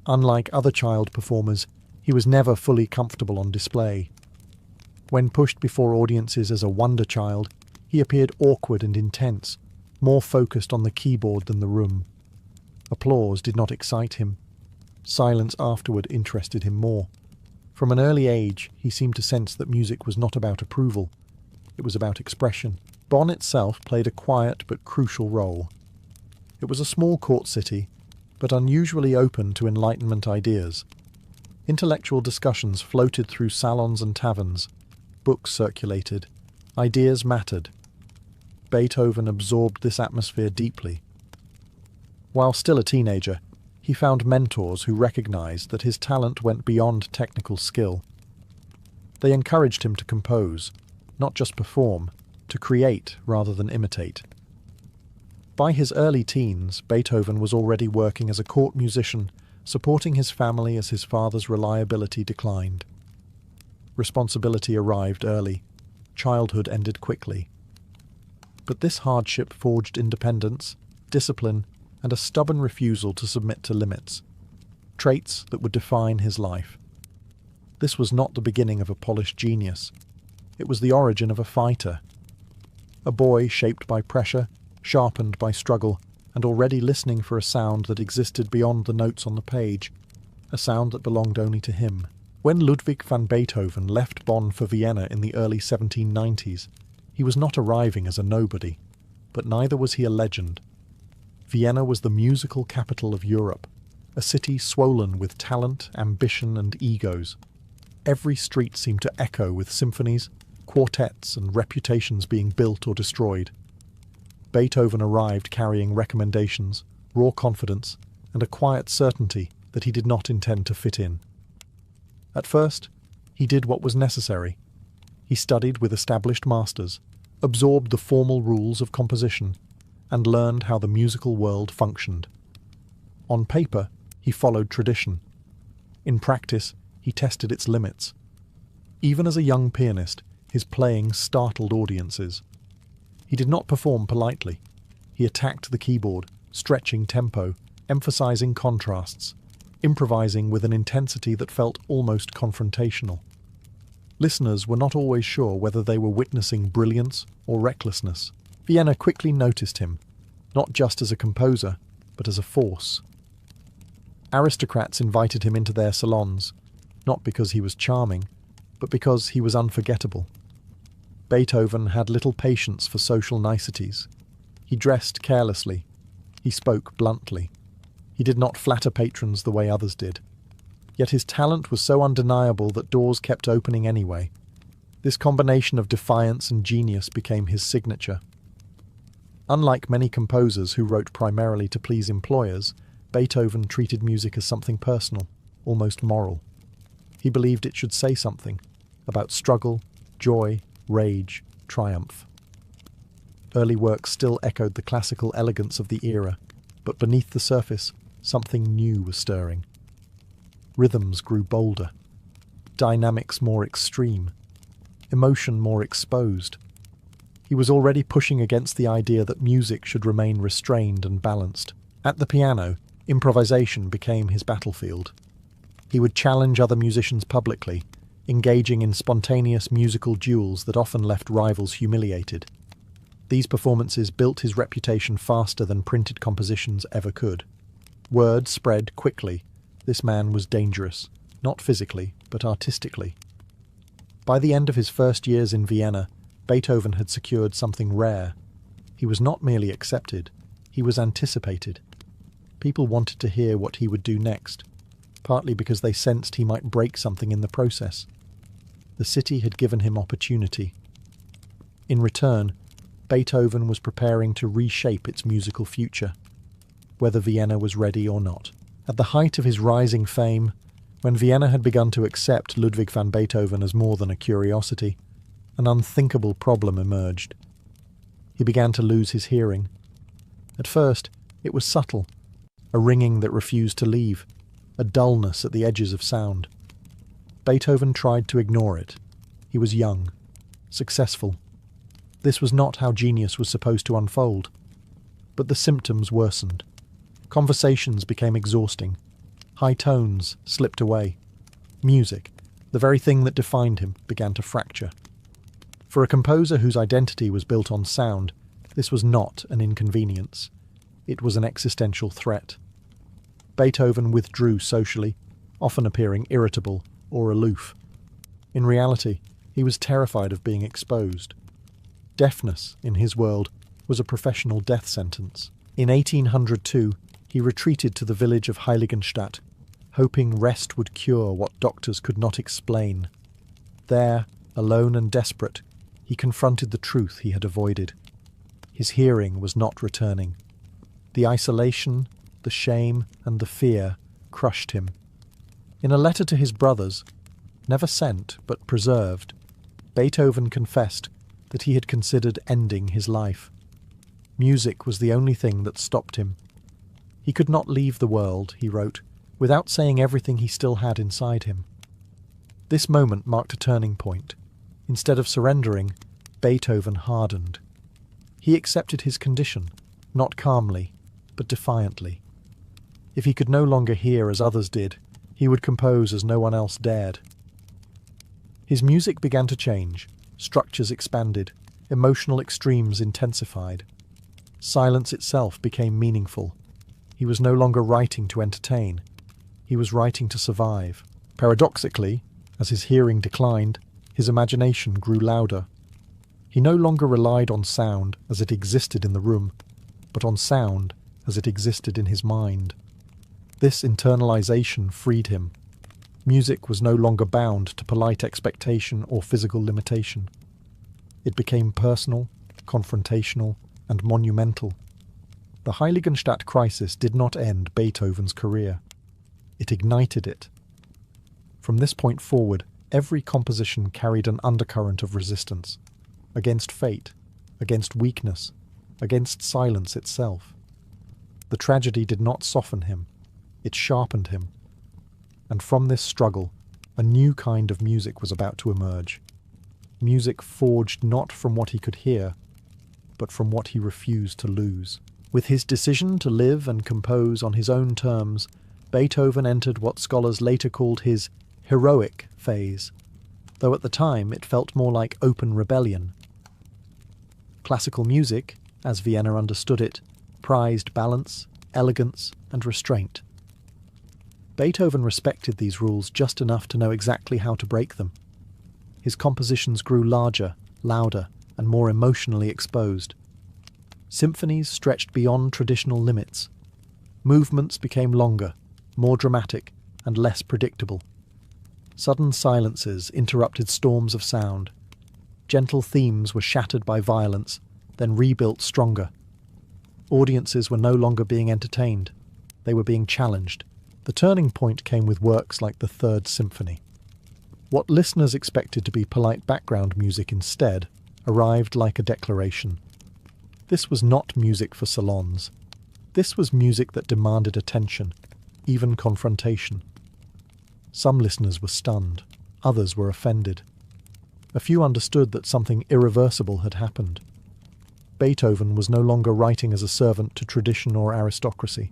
Unlike other child performers, he was never fully comfortable on display. When pushed before audiences as a wonder child, he appeared awkward and intense, more focused on the keyboard than the room. Applause did not excite him. Silence afterward interested him more. From an early age, he seemed to sense that music was not about approval. It was about expression. Bonn itself played a quiet but crucial role. It was a small court city, but unusually open to Enlightenment ideas. Intellectual discussions floated through salons and taverns. Books circulated. Ideas mattered. Beethoven absorbed this atmosphere deeply. While still a teenager, he found mentors who recognized that his talent went beyond technical skill. They encouraged him to compose, not just perform, to create rather than imitate. By his early teens, Beethoven was already working as a court musician, supporting his family as his father's reliability declined. Responsibility arrived early. Childhood ended quickly. But this hardship forged independence, discipline, and a stubborn refusal to submit to limits, traits that would define his life. This was not the beginning of a polished genius. It was the origin of a fighter. a boy shaped by pressure, sharpened by struggle, and already listening for a sound that existed beyond the notes on the page, a sound that belonged only to him. When Ludwig van Beethoven left Bonn for Vienna in the early 1790s, he was not arriving as a nobody, but neither was he a legend. Vienna was the musical capital of Europe, a city swollen with talent, ambition, and egos. Every street seemed to echo with symphonies, quartets, and reputations being built or destroyed. Beethoven arrived carrying recommendations, raw confidence, and a quiet certainty that he did not intend to fit in. At first, he did what was necessary. He studied with established masters, absorbed the formal rules of composition, and learned how the musical world functioned. On paper, he followed tradition. In practice, he tested its limits. Even as a young pianist, his playing startled audiences. He did not perform politely. He attacked the keyboard, stretching tempo, emphasizing contrasts, improvising with an intensity that felt almost confrontational. Listeners were not always sure whether they were witnessing brilliance or recklessness. Vienna quickly noticed him, not just as a composer, but as a force. Aristocrats invited him into their salons, not because he was charming, but because he was unforgettable. Beethoven had little patience for social niceties. He dressed carelessly. He spoke bluntly. He did not flatter patrons the way others did. Yet his talent was so undeniable that doors kept opening anyway. This combination of defiance and genius became his signature. Unlike many composers who wrote primarily to please employers, Beethoven treated music as something personal, almost moral. He believed it should say something about struggle, joy, rage, triumph. Early works still echoed the classical elegance of the era, but beneath the surface, something new was stirring. Rhythms grew bolder, dynamics more extreme, emotion more exposed. He was already pushing against the idea that music should remain restrained and balanced. At the piano, improvisation became his battlefield. He would challenge other musicians publicly, engaging in spontaneous musical duels that often left rivals humiliated. These performances built his reputation faster than printed compositions ever could. Word spread quickly. This man was dangerous, not physically, but artistically. By the end of his first years in Vienna, Beethoven had secured something rare. He was not merely accepted, he was anticipated. People wanted to hear what he would do next, partly because they sensed he might break something in the process. The city had given him opportunity. In return, Beethoven was preparing to reshape its musical future, whether Vienna was ready or not. At the height of his rising fame, when Vienna had begun to accept Ludwig van Beethoven as more than a curiosity, an unthinkable problem emerged. He began to lose his hearing. At first, it was subtle, a ringing that refused to leave, a dullness at the edges of sound. Beethoven tried to ignore it. He was young, successful. This was not how genius was supposed to unfold. But the symptoms worsened. Conversations became exhausting. High tones slipped away. Music, the very thing that defined him, began to fracture. For a composer whose identity was built on sound, this was not an inconvenience. It was an existential threat. Beethoven withdrew socially, often appearing irritable or aloof. In reality, he was terrified of being exposed. Deafness, in his world, was a professional death sentence. In 1802, he retreated to the village of Heiligenstadt, hoping rest would cure what doctors could not explain. There, alone and desperate, he confronted the truth he had avoided. His hearing was not returning. The isolation, the shame, and the fear crushed him. In a letter to his brothers, never sent but preserved, Beethoven confessed that he had considered ending his life. Music was the only thing that stopped him. He could not leave the world, he wrote, without saying everything he still had inside him. This moment marked a turning point. Instead of surrendering, Beethoven hardened. He accepted his condition, not calmly, but defiantly. If he could no longer hear as others did, he would compose as no one else dared. His music began to change, structures expanded. Emotional extremes intensified. Silence itself became meaningful. He was no longer writing to entertain. He was writing to survive. Paradoxically, as his hearing declined, his imagination grew louder. He no longer relied on sound as it existed in the room, but on sound as it existed in his mind. This internalization freed him. Music was no longer bound to polite expectation or physical limitation. It became personal, confrontational, and monumental. The Heiligenstadt crisis did not end Beethoven's career. It ignited it. From this point forward, every composition carried an undercurrent of resistance, against fate, against weakness, against silence itself. The tragedy did not soften him, it sharpened him. And from this struggle, a new kind of music was about to emerge. Music forged not from what he could hear, but from what he refused to lose. With his decision to live and compose on his own terms, Beethoven entered what scholars later called his heroic phase, though at the time it felt more like open rebellion. Classical music, as Vienna understood it, prized balance, elegance, and restraint. Beethoven respected these rules just enough to know exactly how to break them. His compositions grew larger, louder, and more emotionally exposed. Symphonies stretched beyond traditional limits. Movements became longer, more dramatic, and less predictable. Sudden silences interrupted storms of sound. Gentle themes were shattered by violence, then rebuilt stronger. Audiences were no longer being entertained. They were being challenged. The turning point came with works like the Third Symphony. What listeners expected to be polite background music instead arrived like a declaration. This was not music for salons. This was music that demanded attention, even confrontation. Some listeners were stunned, others were offended. A few understood that something irreversible had happened. Beethoven was no longer writing as a servant to tradition or aristocracy.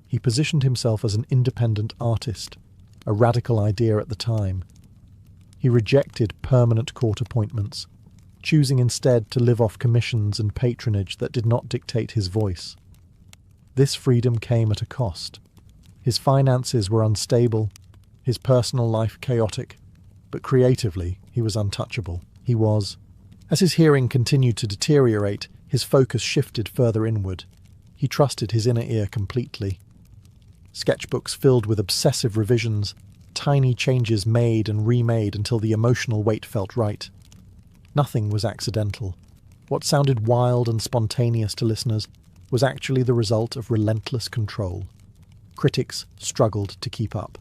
He positioned himself as an independent artist, a radical idea at the time. He rejected permanent court appointments, choosing instead to live off commissions and patronage that did not dictate his voice. This freedom came at a cost. His finances were unstable, his personal life chaotic, but creatively he was untouchable. He was. As his hearing continued to deteriorate, his focus shifted further inward. He trusted his inner ear completely. Sketchbooks filled with obsessive revisions, tiny changes made and remade until the emotional weight felt right. Nothing was accidental. What sounded wild and spontaneous to listeners was actually the result of relentless control. Critics struggled to keep up.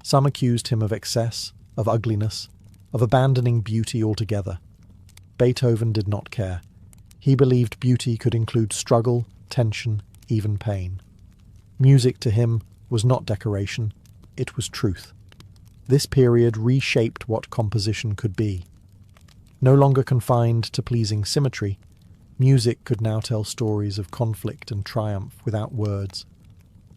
Some accused him of excess, of ugliness, of abandoning beauty altogether. Beethoven did not care. He believed beauty could include struggle, tension, even pain. Music to him was not decoration, it was truth. This period reshaped what composition could be. No longer confined to pleasing symmetry, music could now tell stories of conflict and triumph without words.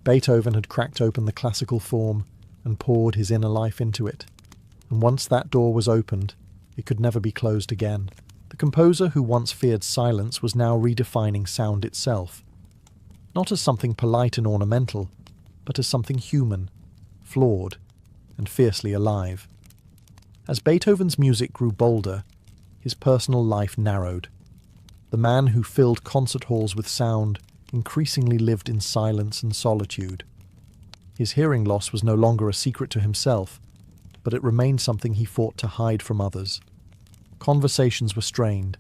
Beethoven had cracked open the classical form and poured his inner life into it. And once that door was opened, it could never be closed again. The composer who once feared silence was now redefining sound itself. Not as something polite and ornamental, but as something human, flawed, and fiercely alive. As Beethoven's music grew bolder, his personal life narrowed. The man who filled concert halls with sound increasingly lived in silence and solitude. His hearing loss was no longer a secret to himself, but it remained something he fought to hide from others. Conversations were strained.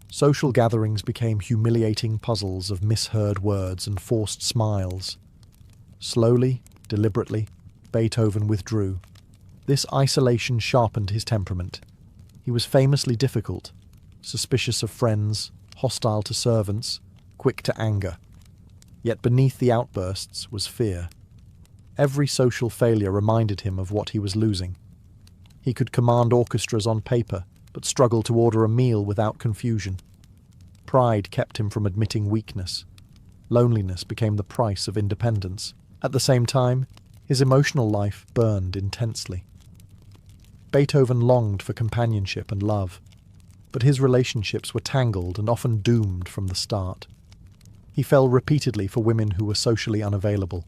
Social gatherings became humiliating puzzles of misheard words and forced smiles. Slowly, deliberately, Beethoven withdrew. This isolation sharpened his temperament. He was famously difficult, suspicious of friends, hostile to servants, quick to anger. Yet beneath the outbursts was fear. Every social failure reminded him of what he was losing. He could command orchestras on paper, but struggled to order a meal without confusion. Pride kept him from admitting weakness. Loneliness became the price of independence. At the same time, his emotional life burned intensely. Beethoven longed for companionship and love. but his relationships were tangled and often doomed from the start. He fell repeatedly for women who were socially unavailable.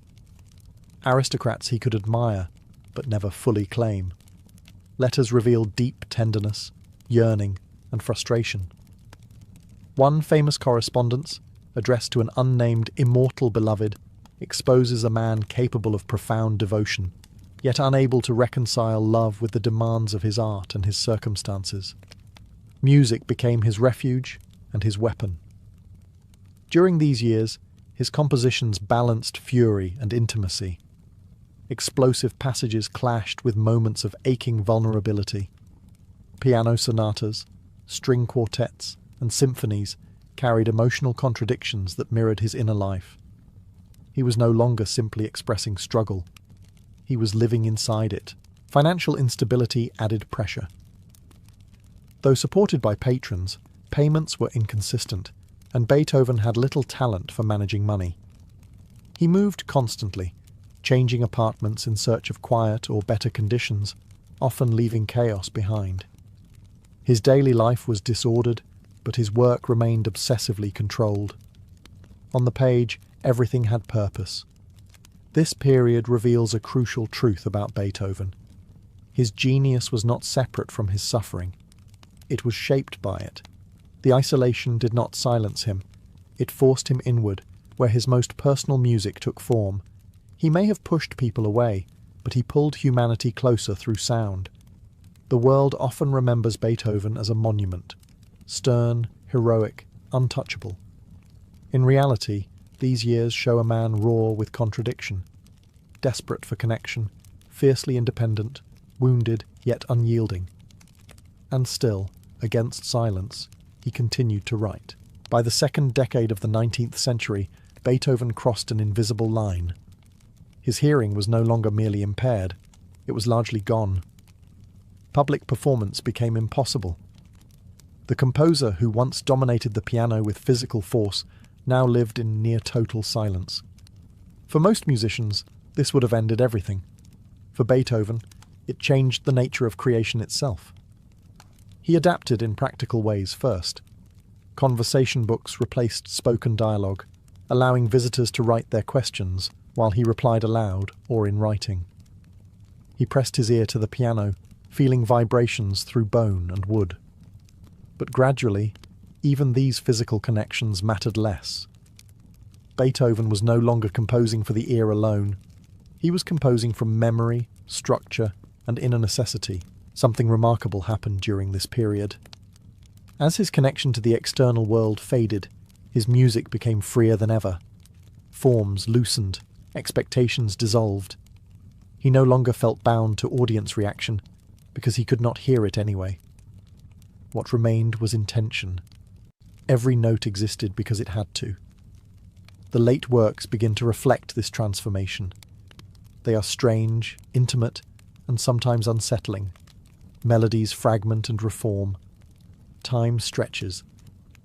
Aristocrats he could admire, but never fully claim. Letters revealed deep tenderness, yearning, and frustration. One famous correspondence, addressed to an unnamed immortal beloved, exposes a man capable of profound devotion, yet unable to reconcile love with the demands of his art and his circumstances. Music became his refuge and his weapon. During these years, his compositions balanced fury and intimacy. Explosive passages clashed with moments of aching vulnerability. Piano sonatas, string quartets, and symphonies carried emotional contradictions that mirrored his inner life. He was no longer simply expressing struggle. He was living inside it. Financial instability added pressure. Though supported by patrons, payments were inconsistent, and Beethoven had little talent for managing money. He moved constantly, changing apartments in search of quiet or better conditions, often leaving chaos behind. His daily life was disordered, but his work remained obsessively controlled. On the page, everything had purpose. This period reveals a crucial truth about Beethoven. His genius was not separate from his suffering. It was shaped by it. The isolation did not silence him. It forced him inward, where his most personal music took form. He may have pushed people away, but he pulled humanity closer through sound. The world often remembers Beethoven as a monument, stern, heroic, untouchable. In reality, these years show a man raw with contradiction, desperate for connection, fiercely independent, wounded yet unyielding. And still, against silence, he continued to write. By the second decade of the 19th century, Beethoven crossed an invisible line. His hearing was no longer merely impaired, it was largely gone. Public performance became impossible. The composer who once dominated the piano with physical force now lived in near-total silence. For most musicians, this would have ended everything. For Beethoven, it changed the nature of creation itself. He adapted in practical ways first. Conversation books replaced spoken dialogue, allowing visitors to write their questions while he replied aloud or in writing. He pressed his ear to the piano, feeling vibrations through bone and wood. But gradually, even these physical connections mattered less. Beethoven was no longer composing for the ear alone. He was composing from memory, structure, and inner necessity. Something remarkable happened during this period. As his connection to the external world faded, his music became freer than ever. Forms loosened, expectations dissolved. He no longer felt bound to audience reaction, because he could not hear it anyway. What remained was intention. Every note existed because it had to. The late works begin to reflect this transformation. They are strange, intimate, and sometimes unsettling. Melodies fragment and reform. Time stretches.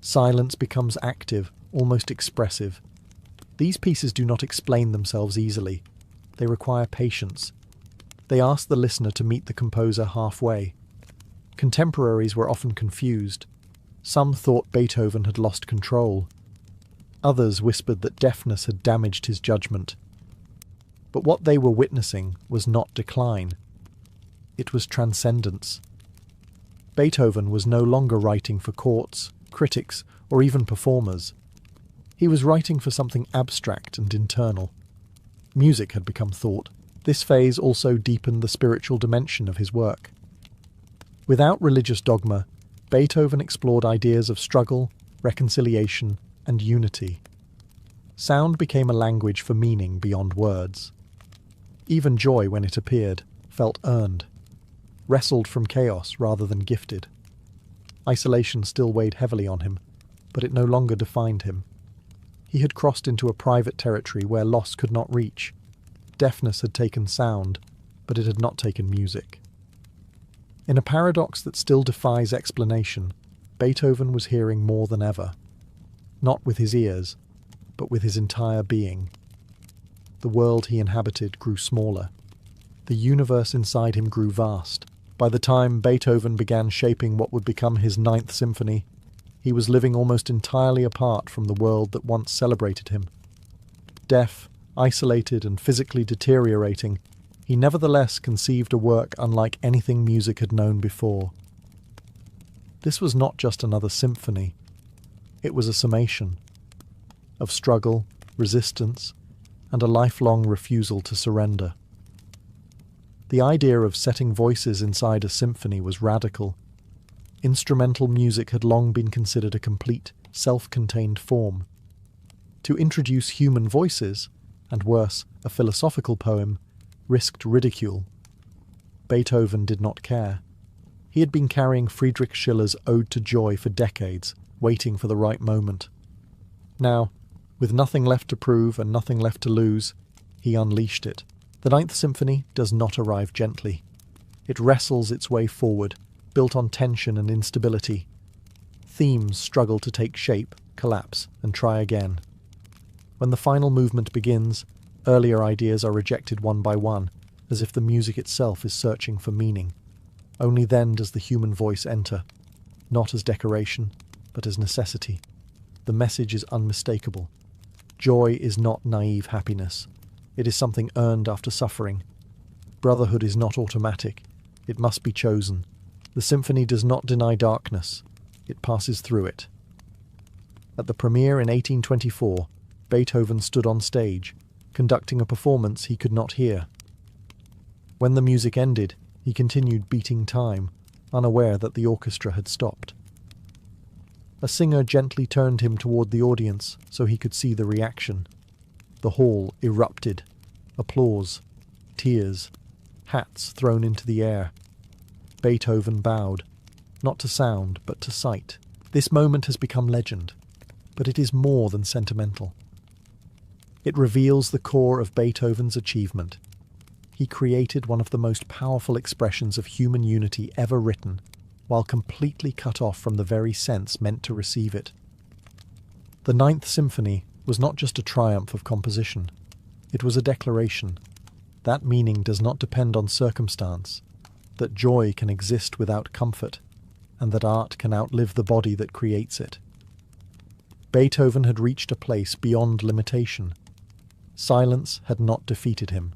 Silence becomes active, almost expressive. These pieces do not explain themselves easily. They require patience. They ask the listener to meet the composer halfway. Contemporaries were often confused. Some thought Beethoven had lost control. Others whispered that deafness had damaged his judgment. But what they were witnessing was not decline. It was transcendence. Beethoven was no longer writing for courts, critics, or even performers. He was writing for something abstract and internal. Music had become thought. This phase also deepened the spiritual dimension of his work. Without religious dogma, Beethoven explored ideas of struggle, reconciliation, and unity. Sound became a language for meaning beyond words. Even joy, when it appeared, felt earned, wrestled from chaos rather than gifted. Isolation still weighed heavily on him, but it no longer defined him. He had crossed into a private territory where loss could not reach. Deafness had taken sound, but it had not taken music. In a paradox that still defies explanation, Beethoven was hearing more than ever. Not with his ears, but with his entire being. The world he inhabited grew smaller. The universe inside him grew vast. By the time Beethoven began shaping what would become his Ninth Symphony, he was living almost entirely apart from the world that once celebrated him. Deaf, isolated, and physically deteriorating, he nevertheless conceived a work unlike anything music had known before. This was not just another symphony. It was a summation of struggle, resistance, and a lifelong refusal to surrender. The idea of setting voices inside a symphony was radical. Instrumental music had long been considered a complete, self-contained form. To introduce human voices, and worse, a philosophical poem, risked ridicule. Beethoven did not care. He had been carrying Friedrich Schiller's Ode to Joy for decades, waiting for the right moment. Now, with nothing left to prove and nothing left to lose, he unleashed it. The Ninth Symphony does not arrive gently. It wrestles its way forward, built on tension and instability. Themes struggle to take shape, collapse, and try again. When the final movement begins, earlier ideas are rejected one by one, as if the music itself is searching for meaning. Only then does the human voice enter, not as decoration, but as necessity. The message is unmistakable. Joy is not naive happiness. It is something earned after suffering. Brotherhood is not automatic. It must be chosen. The symphony does not deny darkness. It passes through it. At the premiere in 1824, Beethoven stood on stage, conducting a performance he could not hear. When the music ended, he continued beating time, unaware that the orchestra had stopped. A singer gently turned him toward the audience so he could see the reaction. The hall erupted. Applause, tears, hats thrown into the air. Beethoven bowed, not to sound, but to sight. This moment has become legend, but it is more than sentimental. It reveals the core of Beethoven's achievement. He created one of the most powerful expressions of human unity ever written, while completely cut off from the very sense meant to receive it. The Ninth Symphony was not just a triumph of composition. It was a declaration. That meaning does not depend on circumstance, that joy can exist without comfort, and that art can outlive the body that creates it. Beethoven had reached a place beyond limitation. Silence had not defeated him.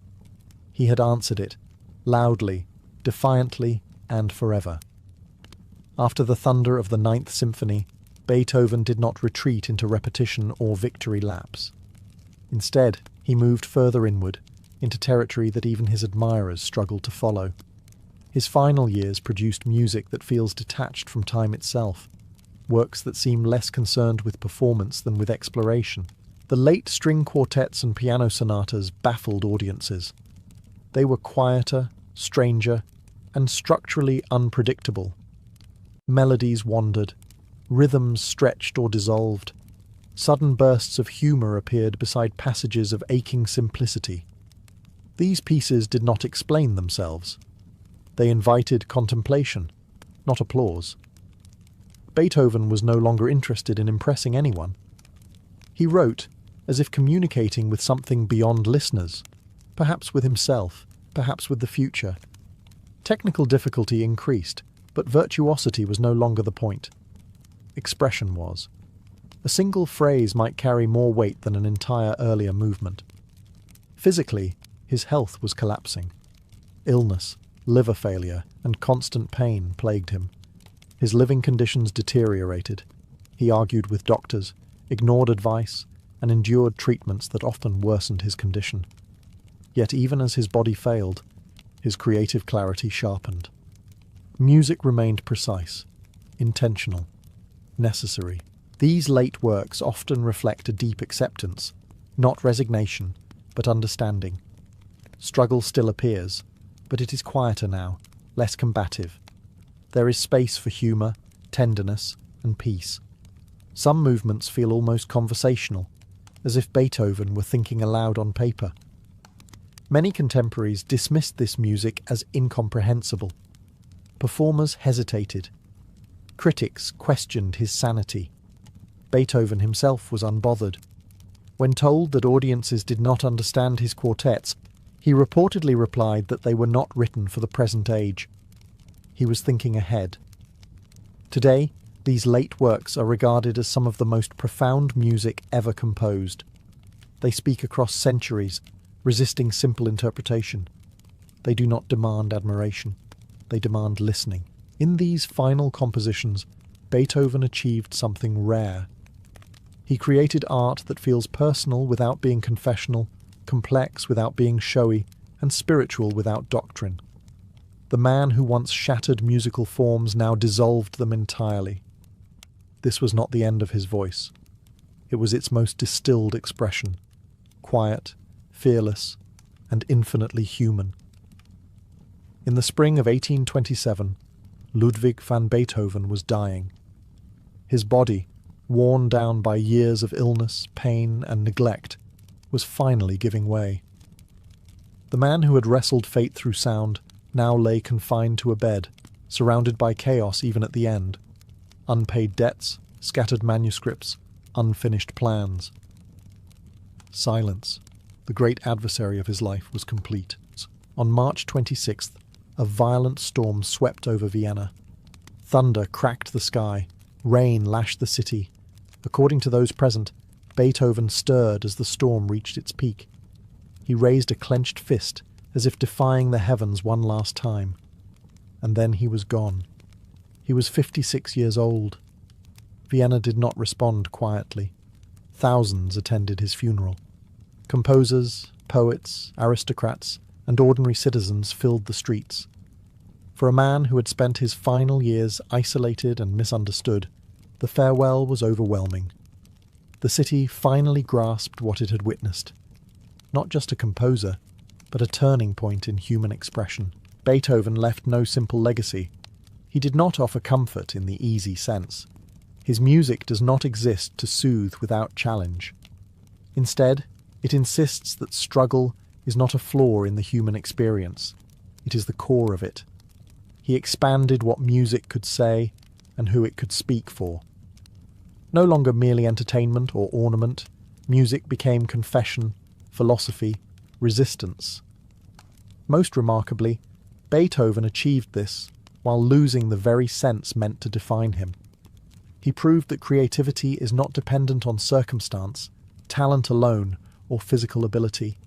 He had answered it, loudly, defiantly, and forever. After the thunder of the Ninth Symphony, Beethoven did not retreat into repetition or victory laps. Instead, he moved further inward, into territory that even his admirers struggled to follow. His final years produced music that feels detached from time itself, works that seem less concerned with performance than with exploration. The late string quartets and piano sonatas baffled audiences. They were quieter, stranger, and structurally unpredictable. Melodies wandered, rhythms stretched or dissolved. Sudden bursts of humour appeared beside passages of aching simplicity. These pieces did not explain themselves. They invited contemplation, not applause. Beethoven was no longer interested in impressing anyone. He wrote as if communicating with something beyond listeners, perhaps with himself, perhaps with the future. Technical difficulty increased, but virtuosity was no longer the point. Expression was. A single phrase might carry more weight than an entire earlier movement. Physically, his health was collapsing. Illness, liver failure, and constant pain plagued him. His living conditions deteriorated. He argued with doctors, ignored advice, and endured treatments that often worsened his condition. Yet even as his body failed, his creative clarity sharpened. Music remained precise, intentional, necessary. These late works often reflect a deep acceptance, not resignation, but understanding. Struggle still appears, but it is quieter now, less combative. There is space for humour, tenderness, and peace. Some movements feel almost conversational, as if Beethoven were thinking aloud on paper. Many contemporaries dismissed this music as incomprehensible. Performers hesitated. Critics questioned his sanity. Beethoven himself was unbothered. When told that audiences did not understand his quartets, he reportedly replied that they were not written for the present age. He was thinking ahead. Today, these late works are regarded as some of the most profound music ever composed. They speak across centuries, resisting simple interpretation. They do not demand admiration. They demand listening. In these final compositions, Beethoven achieved something rare. He created art that feels personal without being confessional, complex without being showy, and spiritual without doctrine. The man who once shattered musical forms now dissolved them entirely. This was not the end of his voice. It was its most distilled expression, quiet, fearless, and infinitely human. In the spring of 1827, Ludwig van Beethoven was dying. His body, worn down by years of illness, pain, and neglect, was finally giving way. The man who had wrestled fate through sound now lay confined to a bed, surrounded by chaos even at the end. Unpaid debts, scattered manuscripts, unfinished plans. Silence, the great adversary of his life, was complete. On March 26th, a violent storm swept over Vienna. Thunder cracked the sky, rain lashed the city. According to those present, Beethoven stirred as the storm reached its peak. He raised a clenched fist, as if defying the heavens one last time. And then he was gone. He was 56 years old. Vienna did not respond quietly. Thousands attended his funeral. Composers, poets, aristocrats, and ordinary citizens filled the streets. For a man who had spent his final years isolated and misunderstood, the farewell was overwhelming. The city finally grasped what it had witnessed. Not just a composer, but a turning point in human expression. Beethoven left no simple legacy. He did not offer comfort in the easy sense. His music does not exist to soothe without challenge. Instead, it insists that struggle is not a flaw in the human experience. It is the core of it. He expanded what music could say and who it could speak for. No longer merely entertainment or ornament, music became confession, philosophy, resistance. Most remarkably, Beethoven achieved this while losing the very sense meant to define him. He proved that creativity is not dependent on circumstance, talent alone, or physical ability.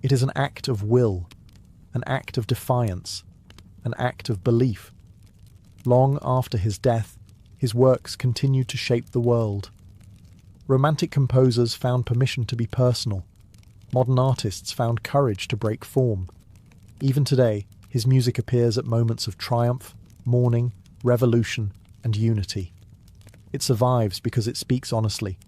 It is an act of will, an act of defiance, an act of belief. Long after his death, his works continued to shape the world. Romantic composers found permission to be personal. Modern artists found courage to break form. Even today, his music appears at moments of triumph, mourning, revolution, and unity. It survives because it speaks honestly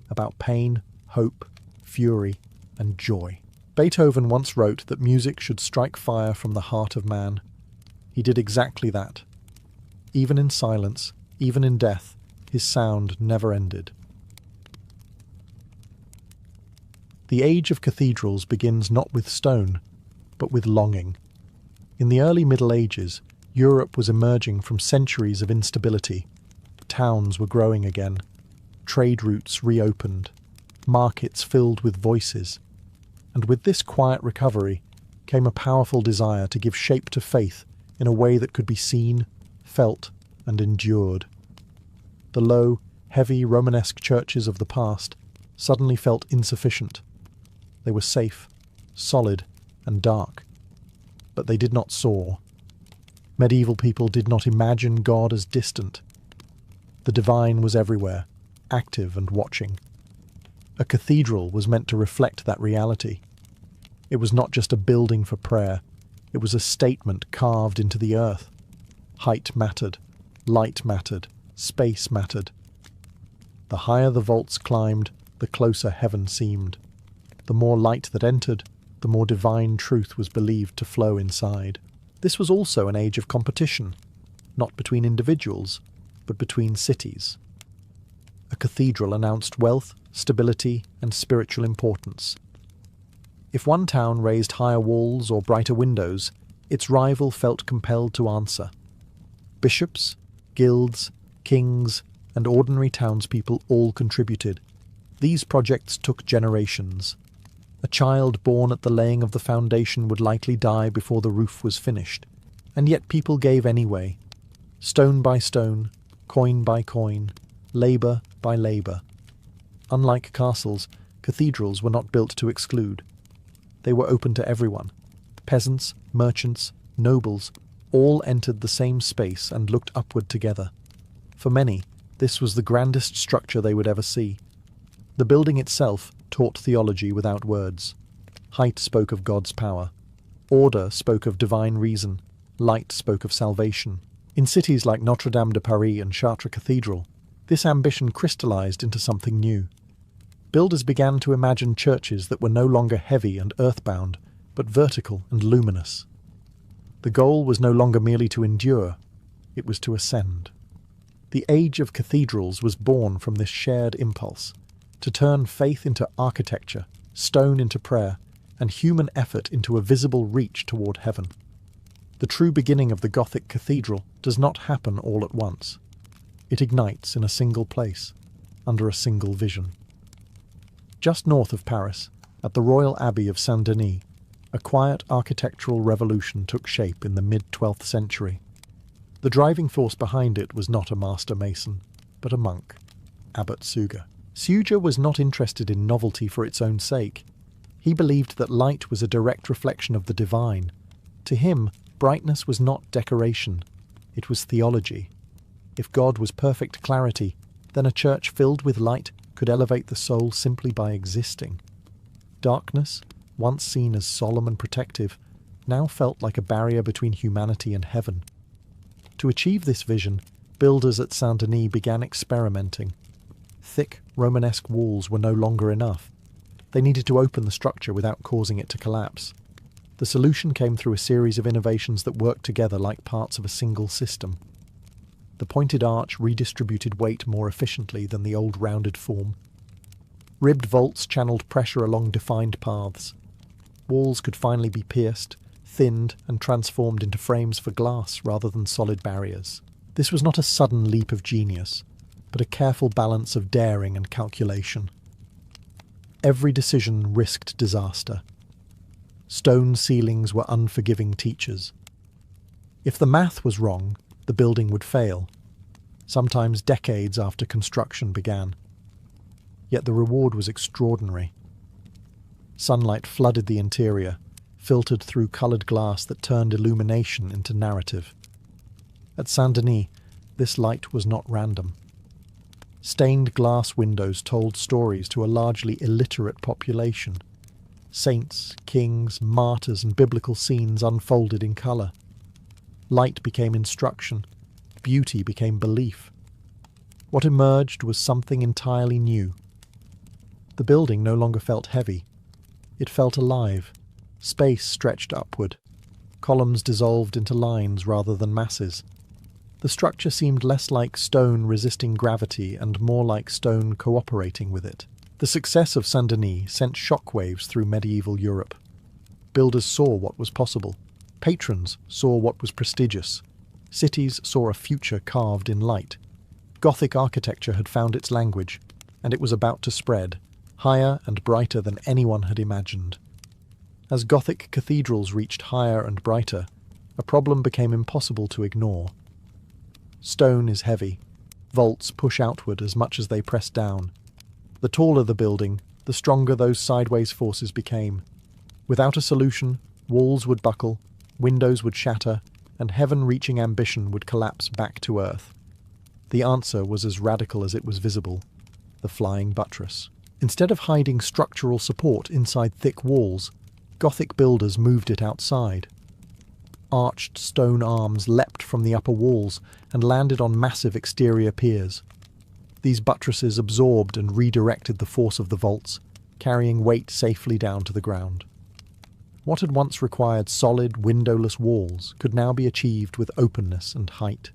about pain, hope, fury, and joy. Beethoven once wrote that music should strike fire from the heart of man. He did exactly that. Even in silence, even in death, his sound never ended. The Age of Cathedrals begins not with stone, but with longing. In the early Middle Ages, Europe was emerging from centuries of instability. Towns were growing again, trade routes reopened, markets filled with voices. And with this quiet recovery came a powerful desire to give shape to faith in a way that could be seen, felt, and endured. The low, heavy Romanesque churches of the past suddenly felt insufficient. They were safe, solid, and dark. But they did not soar. Medieval people did not imagine God as distant. The divine was everywhere, active and watching. A cathedral was meant to reflect that reality. It was not just a building for prayer, it was a statement carved into the earth. Height mattered, light mattered, space mattered. The higher the vaults climbed, the closer heaven seemed. The more light that entered, the more divine truth was believed to flow inside. This was also an age of competition, not between individuals, but between cities. A cathedral announced wealth, stability, and spiritual importance. If one town raised higher walls or brighter windows, its rival felt compelled to answer. Bishops, guilds, kings, and ordinary townspeople all contributed. These projects took generations. A child born at the laying of the foundation would likely die before the roof was finished. And yet people gave anyway, stone by stone, coin by coin, labour by labour. Unlike castles, cathedrals were not built to exclude. They were open to everyone. Peasants, merchants, nobles, all entered the same space and looked upward together. For many, this was the grandest structure they would ever see. The building itself taught theology without words. Height spoke of God's power. Order spoke of divine reason. Light spoke of salvation. In cities like Notre Dame de Paris and Chartres Cathedral, this ambition crystallized into something new. Builders began to imagine churches that were no longer heavy and earthbound, but vertical and luminous. The goal was no longer merely to endure, it was to ascend. The Age of Cathedrals was born from this shared impulse, to turn faith into architecture, stone into prayer, and human effort into a visible reach toward heaven. The true beginning of the Gothic cathedral does not happen all at once. It ignites in a single place, under a single vision. Just north of Paris, at the Royal Abbey of Saint-Denis, a quiet architectural revolution took shape in the mid-12th century. The driving force behind it was not a master mason, but a monk, Abbot Suger. Suger was not interested in novelty for its own sake. He believed that light was a direct reflection of the divine. To him, brightness was not decoration, it was theology. If God was perfect clarity, then a church filled with light could elevate the soul simply by existing. Darkness, once seen as solemn and protective, now felt like a barrier between humanity and heaven. To achieve this vision, builders at Saint-Denis began experimenting. Thick, Romanesque walls were no longer enough. They needed to open the structure without causing it to collapse. The solution came through a series of innovations that worked together like parts of a single system. The pointed arch redistributed weight more efficiently than the old rounded form. Ribbed vaults channeled pressure along defined paths. Walls could finally be pierced, thinned, and transformed into frames for glass rather than solid barriers. This was not a sudden leap of genius, but a careful balance of daring and calculation. Every decision risked disaster. Stone ceilings were unforgiving teachers. If the math was wrong, the building would fail, sometimes decades after construction began. Yet the reward was extraordinary. Sunlight flooded the interior, filtered through coloured glass that turned illumination into narrative. At Saint-Denis, this light was not random. Stained glass windows told stories to a largely illiterate population. Saints, kings, martyrs, and biblical scenes unfolded in colour. Light became instruction. Beauty became belief. What emerged was something entirely new. The building no longer felt heavy. It felt alive. Space stretched upward. Columns dissolved into lines rather than masses. The structure seemed less like stone resisting gravity and more like stone cooperating with it. The success of Saint-Denis sent shockwaves through medieval Europe. Builders saw what was possible. Patrons saw what was prestigious. Cities saw a future carved in light. Gothic architecture had found its language, and it was about to spread, higher and brighter than anyone had imagined. As Gothic cathedrals reached higher and brighter, a problem became impossible to ignore. Stone is heavy. Vaults push outward as much as they press down. The taller the building, the stronger those sideways forces became. Without a solution, walls would buckle, windows would shatter, and heaven-reaching ambition would collapse back to earth. The answer was as radical as it was visible: the flying buttress. Instead of hiding structural support inside thick walls, Gothic builders moved it outside. Arched stone arms leapt from the upper walls and landed on massive exterior piers. These buttresses absorbed and redirected the force of the vaults, carrying weight safely down to the ground. What had once required solid, windowless walls could now be achieved with openness and height.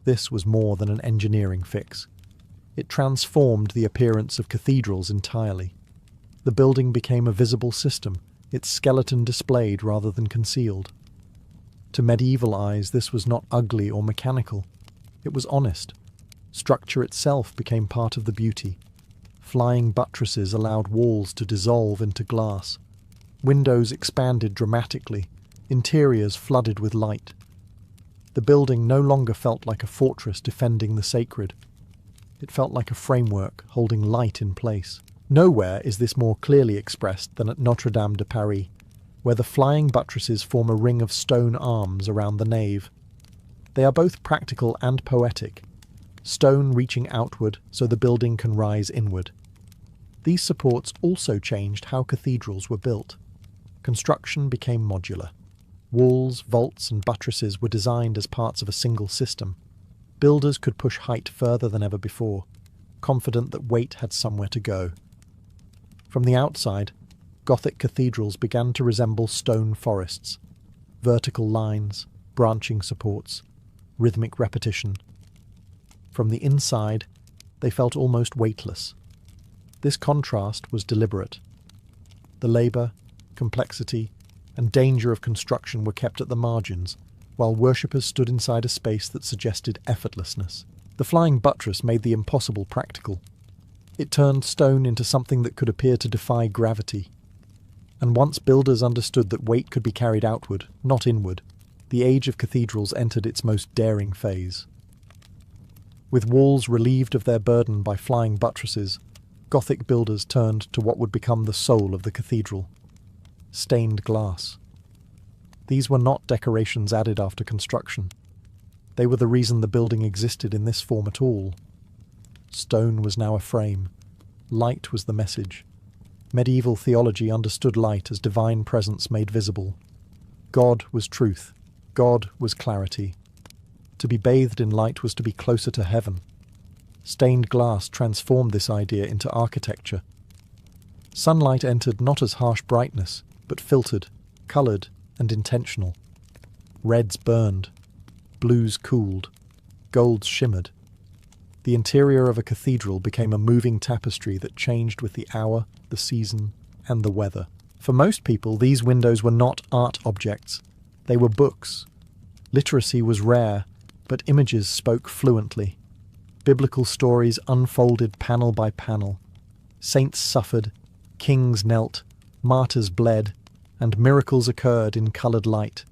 This was more than an engineering fix. It transformed the appearance of cathedrals entirely. The building became a visible system, its skeleton displayed rather than concealed. To medieval eyes, this was not ugly or mechanical. It was honest. Structure itself became part of the beauty. Flying buttresses allowed walls to dissolve into glass. Windows expanded dramatically, interiors flooded with light. The building no longer felt like a fortress defending the sacred. It felt like a framework holding light in place. Nowhere is this more clearly expressed than at Notre Dame de Paris, where the flying buttresses form a ring of stone arms around the nave. They are both practical and poetic, stone reaching outward so the building can rise inward. These supports also changed how cathedrals were built. Construction became modular. Walls, vaults, and buttresses were designed as parts of a single system. Builders could push height further than ever before, confident that weight had somewhere to go. From the outside, Gothic cathedrals began to resemble stone forests. Vertical lines, branching supports, rhythmic repetition. From the inside, they felt almost weightless. This contrast was deliberate. The labour, complexity, and danger of construction were kept at the margins, while worshippers stood inside a space that suggested effortlessness. The flying buttress made the impossible practical. It turned stone into something that could appear to defy gravity. And once builders understood that weight could be carried outward, not inward, the Age of Cathedrals entered its most daring phase. With walls relieved of their burden by flying buttresses, Gothic builders turned to what would become the soul of the cathedral: stained glass. These were not decorations added after construction. They were the reason the building existed in this form at all. Stone was now a frame. Light was the message. Medieval theology understood light as divine presence made visible. God was truth. God was clarity. To be bathed in light was to be closer to heaven. Stained glass transformed this idea into architecture. Sunlight entered not as harsh brightness, but filtered, coloured, and intentional. Reds burned, blues cooled, golds shimmered. The interior of a cathedral became a moving tapestry that changed with the hour, the season, and the weather. For most people, these windows were not art objects. They were books. Literacy was rare, but images spoke fluently. Biblical stories unfolded panel by panel. Saints suffered, kings knelt, martyrs bled, and miracles occurred in coloured light.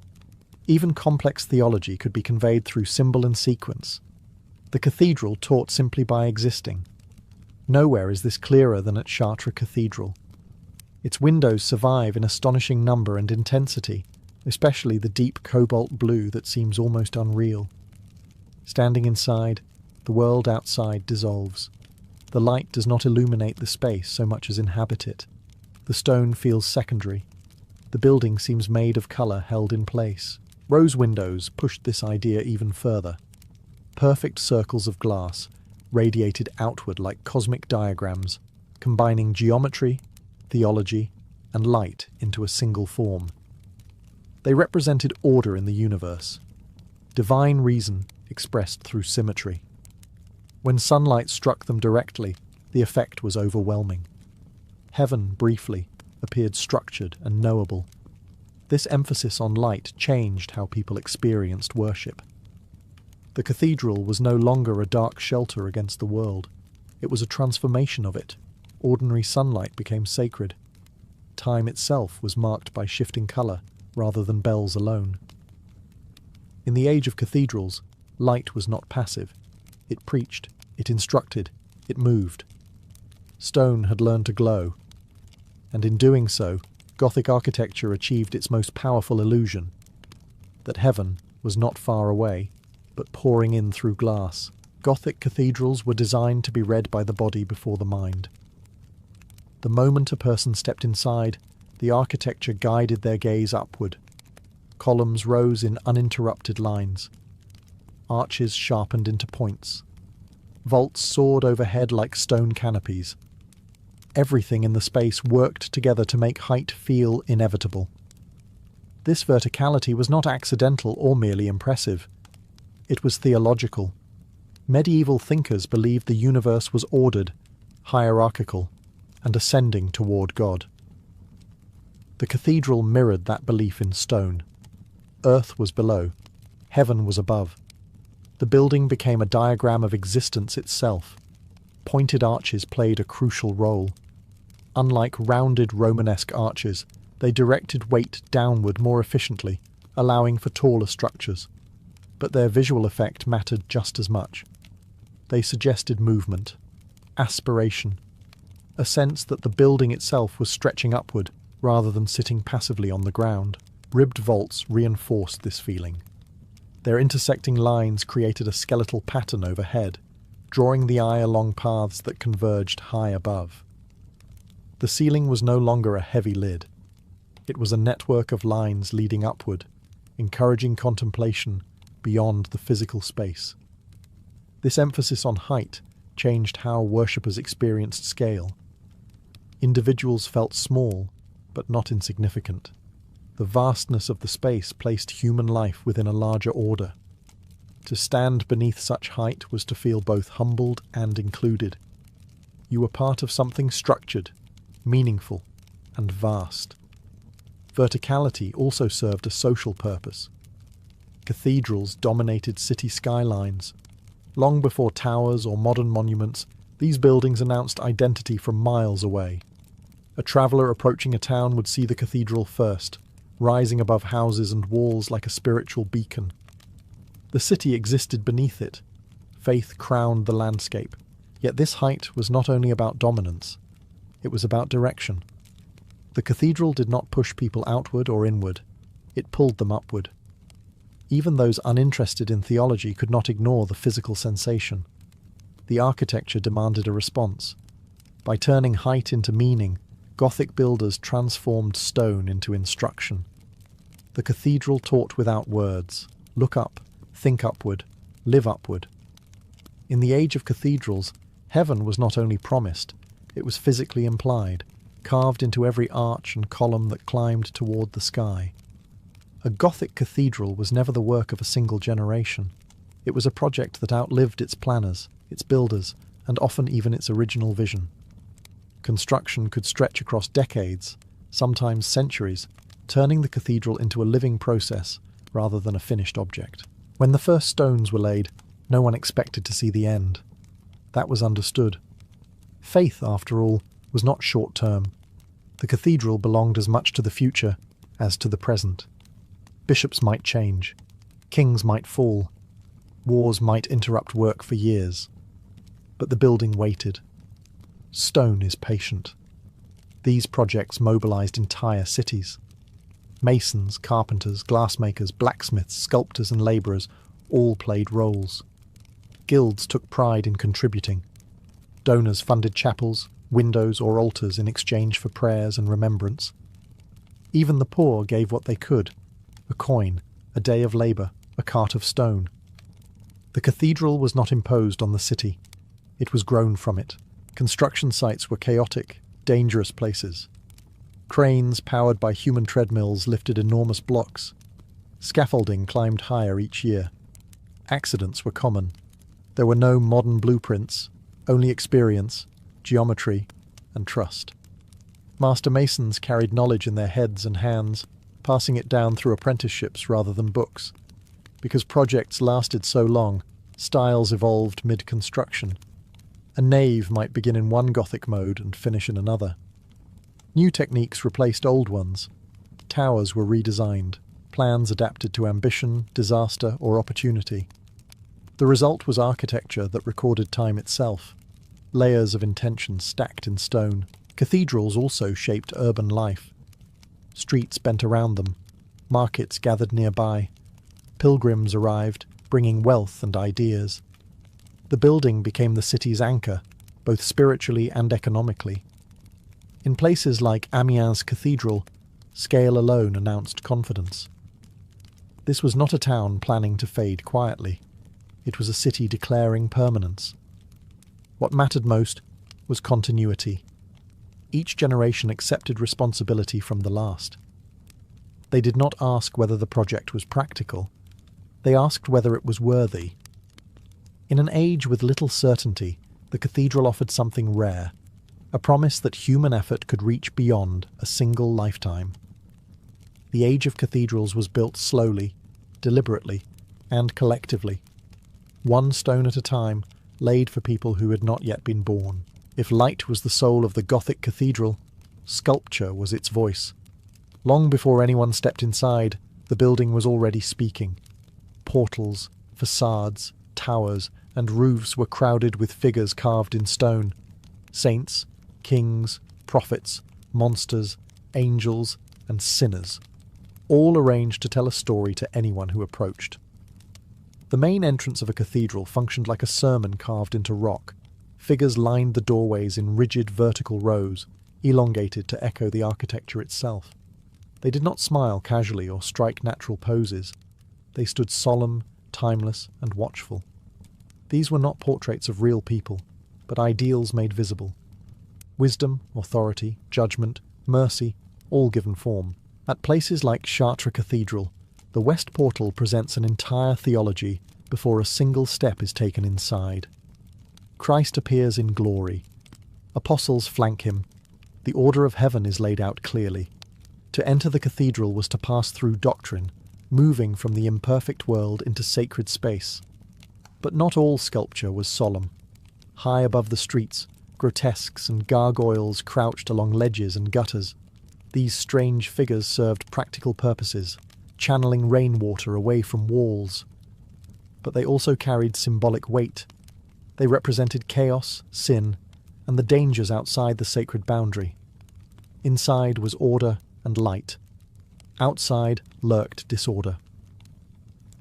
Even complex theology could be conveyed through symbol and sequence. The cathedral taught simply by existing. Nowhere is this clearer than at Chartres Cathedral. Its windows survive in astonishing number and intensity, especially the deep cobalt blue that seems almost unreal. Standing inside, the world outside dissolves. The light does not illuminate the space so much as inhabit it. The stone feels secondary. The building seems made of colour held in place. Rose windows pushed this idea even further. Perfect circles of glass radiated outward like cosmic diagrams, combining geometry, theology, and light into a single form. They represented order in the universe, divine reason expressed through symmetry. When sunlight struck them directly, the effect was overwhelming. Heaven, briefly, appeared structured and knowable. This emphasis on light changed how people experienced worship. The cathedral was no longer a dark shelter against the world. It was a transformation of it. Ordinary sunlight became sacred. Time itself was marked by shifting colour rather than bells alone. In the Age of Cathedrals, light was not passive. It preached, it instructed, it moved. Stone had learned to glow, and in doing so, Gothic architecture achieved its most powerful illusion, that heaven was not far away, but pouring in through glass. Gothic cathedrals were designed to be read by the body before the mind. The moment a person stepped inside, the architecture guided their gaze upward. Columns rose in uninterrupted lines. Arches sharpened into points. Vaults soared overhead like stone canopies. Everything in the space worked together to make height feel inevitable. This verticality was not accidental or merely impressive. It was theological. Medieval thinkers believed the universe was ordered, hierarchical, and ascending toward God. The cathedral mirrored that belief in stone. Earth was below, heaven was above. The building became a diagram of existence itself. Pointed arches played a crucial role. Unlike rounded Romanesque arches, they directed weight downward more efficiently, allowing for taller structures. but their visual effect mattered just as much. They suggested movement, aspiration, a sense that the building itself was stretching upward rather than sitting passively on the ground. Ribbed vaults reinforced this feeling. Their intersecting lines created a skeletal pattern overhead, drawing the eye along paths that converged high above. The ceiling was no longer a heavy lid. It was a network of lines leading upward, encouraging contemplation beyond the physical space. This emphasis on height changed how worshippers experienced scale. Individuals felt small, but not insignificant. The vastness of the space placed human life within a larger order. To stand beneath such height was to feel both humbled and included. You were part of something structured, meaningful, and vast. Verticality also served a social purpose. Cathedrals dominated city skylines. Long before towers or modern monuments, these buildings announced identity from miles away. A traveller approaching a town would see the cathedral first, rising above houses and walls like a spiritual beacon. The city existed beneath it. Faith crowned the landscape. Yet this height was not only about dominance, it was about direction. The cathedral did not push people outward or inward, it pulled them upward. Even those uninterested in theology could not ignore the physical sensation. The architecture demanded a response. By turning height into meaning, Gothic builders transformed stone into instruction. The cathedral taught without words. Look up, think upward, live upward. In the Age of Cathedrals, heaven was not only promised, it was physically implied, carved into every arch and column that climbed toward the sky. A Gothic cathedral was never the work of a single generation. It was a project that outlived its planners, its builders, and often even its original vision. Construction could stretch across decades, sometimes centuries, turning the cathedral into a living process rather than a finished object. When the first stones were laid, no one expected to see the end. That was understood. Faith, after all, was not short-term. The cathedral belonged as much to the future as to the present. Bishops might change. Kings might fall. Wars might interrupt work for years. But the building waited. Stone is patient. These projects mobilized entire cities. Masons, carpenters, glassmakers, blacksmiths, sculptors and labourers all played roles. Guilds took pride in contributing. Donors funded chapels, windows or altars in exchange for prayers and remembrance. Even the poor gave what they could: a coin, a day of labour, a cart of stone. The cathedral was not imposed on the city. It was grown from it. Construction sites were chaotic, dangerous places. Cranes powered by human treadmills lifted enormous blocks. Scaffolding climbed higher each year. Accidents were common. There were no modern blueprints, only experience, geometry, and trust. Master masons carried knowledge in their heads and hands, passing it down through apprenticeships rather than books. Because projects lasted so long, styles evolved mid-construction. A nave might begin in one Gothic mode and finish in another. New techniques replaced old ones. Towers were redesigned, plans adapted to ambition, disaster, or opportunity. The result was architecture that recorded time itself, layers of intention stacked in stone. Cathedrals also shaped urban life. Streets bent around them, markets gathered nearby, pilgrims arrived, bringing wealth and ideas. The building became the city's anchor, both spiritually and economically. In places like Amiens Cathedral, scale alone announced confidence. This was not a town planning to fade quietly. It was a city declaring permanence. What mattered most was continuity. Each generation accepted responsibility from the last. They did not ask whether the project was practical. They asked whether it was worthy. In an age with little certainty, the cathedral offered something rare, a promise that human effort could reach beyond a single lifetime. The Age of Cathedrals was built slowly, deliberately, and collectively, one stone at a time, laid for people who had not yet been born. If light was the soul of the Gothic cathedral, sculpture was its voice. Long before anyone stepped inside, the building was already speaking, portals, facades, towers, and roofs were crowded with figures carved in stone. Saints, kings, prophets, monsters, angels, and sinners, all arranged to tell a story to anyone who approached. The main entrance of a cathedral functioned like a sermon carved into rock. Figures lined the doorways in rigid vertical rows, elongated to echo the architecture itself. They did not smile casually or strike natural poses. They stood solemn, timeless, and watchful. These were not portraits of real people, but ideals made visible. Wisdom, authority, judgment, mercy, all given form. At places like Chartres Cathedral, the west portal presents an entire theology before a single step is taken inside. Christ appears in glory. Apostles flank him. The order of heaven is laid out clearly. To enter the cathedral was to pass through doctrine, moving from the imperfect world into sacred space. But not all sculpture was solemn. High above the streets, grotesques and gargoyles crouched along ledges and gutters. These strange figures served practical purposes, channeling rainwater away from walls. But they also carried symbolic weight. They represented chaos, sin, and the dangers outside the sacred boundary. Inside was order and light. Outside lurked disorder.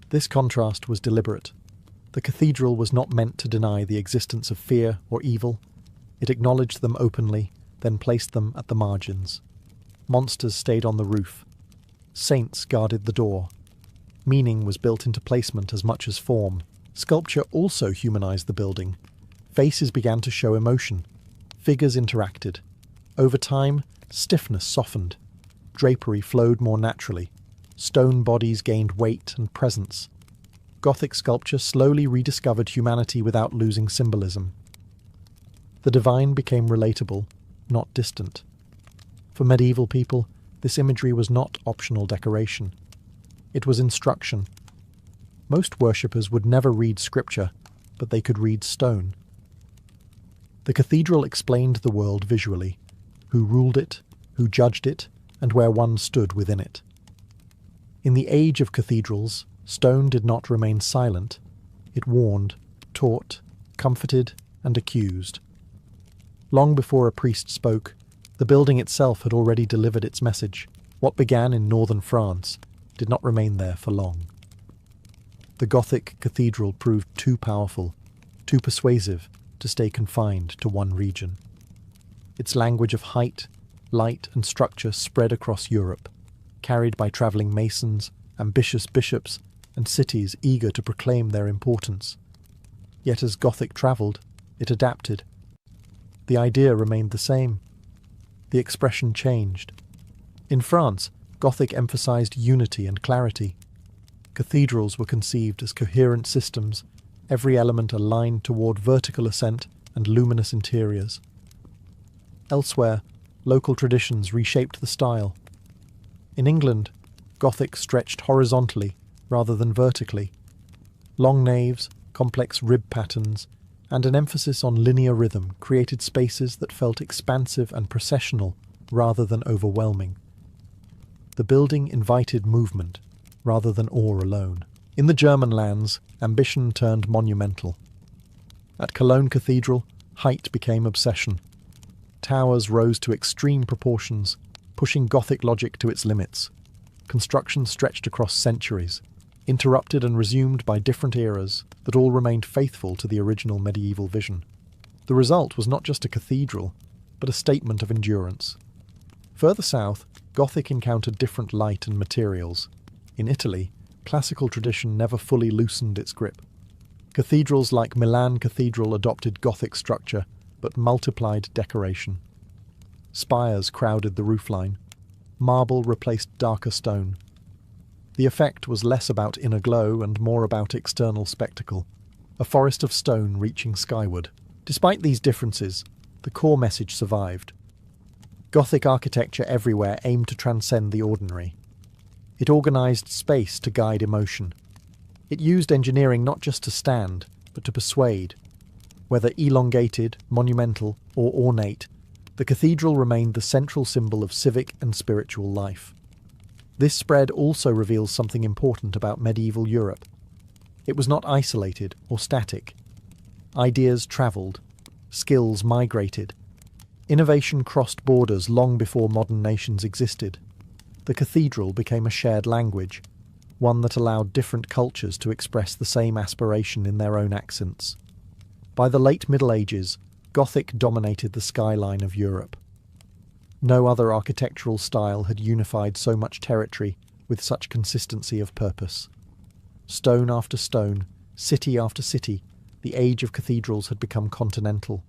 This contrast was deliberate. The cathedral was not meant to deny the existence of fear or evil. It acknowledged them openly, then placed them at the margins. Monsters stayed on the roof. Saints guarded the door. Meaning was built into placement as much as form. Sculpture also humanized the building. Faces began to show emotion. Figures interacted. Over time, stiffness softened. Drapery flowed more naturally. Stone bodies gained weight and presence. Gothic sculpture slowly rediscovered humanity without losing symbolism. The divine became relatable, not distant. For medieval people, this imagery was not optional decoration. It was instruction. Most worshippers would never read scripture, but they could read stone. The cathedral explained the world visually, who ruled it, who judged it, and where one stood within it. In the age of cathedrals, stone did not remain silent. It warned, taught, comforted, and accused. Long before a priest spoke, the building itself had already delivered its message. What began in northern France did not remain there for long. The Gothic cathedral proved too powerful, too persuasive to stay confined to one region. Its language of height, light, and structure spread across Europe, carried by travelling masons, ambitious bishops, and cities eager to proclaim their importance. Yet as Gothic travelled, it adapted. The idea remained the same. The expression changed. In France, Gothic emphasized unity and clarity. Cathedrals were conceived as coherent systems, every element aligned toward vertical ascent and luminous interiors. Elsewhere, local traditions reshaped the style. In England, Gothic stretched horizontally rather than vertically. Long naves, complex rib patterns, and an emphasis on linear rhythm created spaces that felt expansive and processional rather than overwhelming. The building invited movement rather than awe alone. In the German lands, ambition turned monumental. At Cologne Cathedral, height became obsession. Towers rose to extreme proportions, pushing Gothic logic to its limits. Construction stretched across centuries, interrupted and resumed by different eras that all remained faithful to the original medieval vision. The result was not just a cathedral, but a statement of endurance. Further south, Gothic encountered different light and materials. In Italy, classical tradition never fully loosened its grip. Cathedrals like Milan Cathedral adopted Gothic structure, but multiplied decoration. Spires crowded the roofline. Marble replaced darker stone. The effect was less about inner glow and more about external spectacle, a forest of stone reaching skyward. Despite these differences, the core message survived. Gothic architecture everywhere aimed to transcend the ordinary. It organised space to guide emotion. It used engineering not just to stand, but to persuade. Whether elongated, monumental, or ornate, the cathedral remained the central symbol of civic and spiritual life. This spread also reveals something important about medieval Europe. It was not isolated or static. Ideas travelled, skills migrated. Innovation crossed borders long before modern nations existed. The cathedral became a shared language, one that allowed different cultures to express the same aspiration in their own accents. By the late Middle Ages, Gothic dominated the skyline of Europe. No other architectural style had unified so much territory with such consistency of purpose. Stone after stone, city after city, the age of cathedrals had become continental,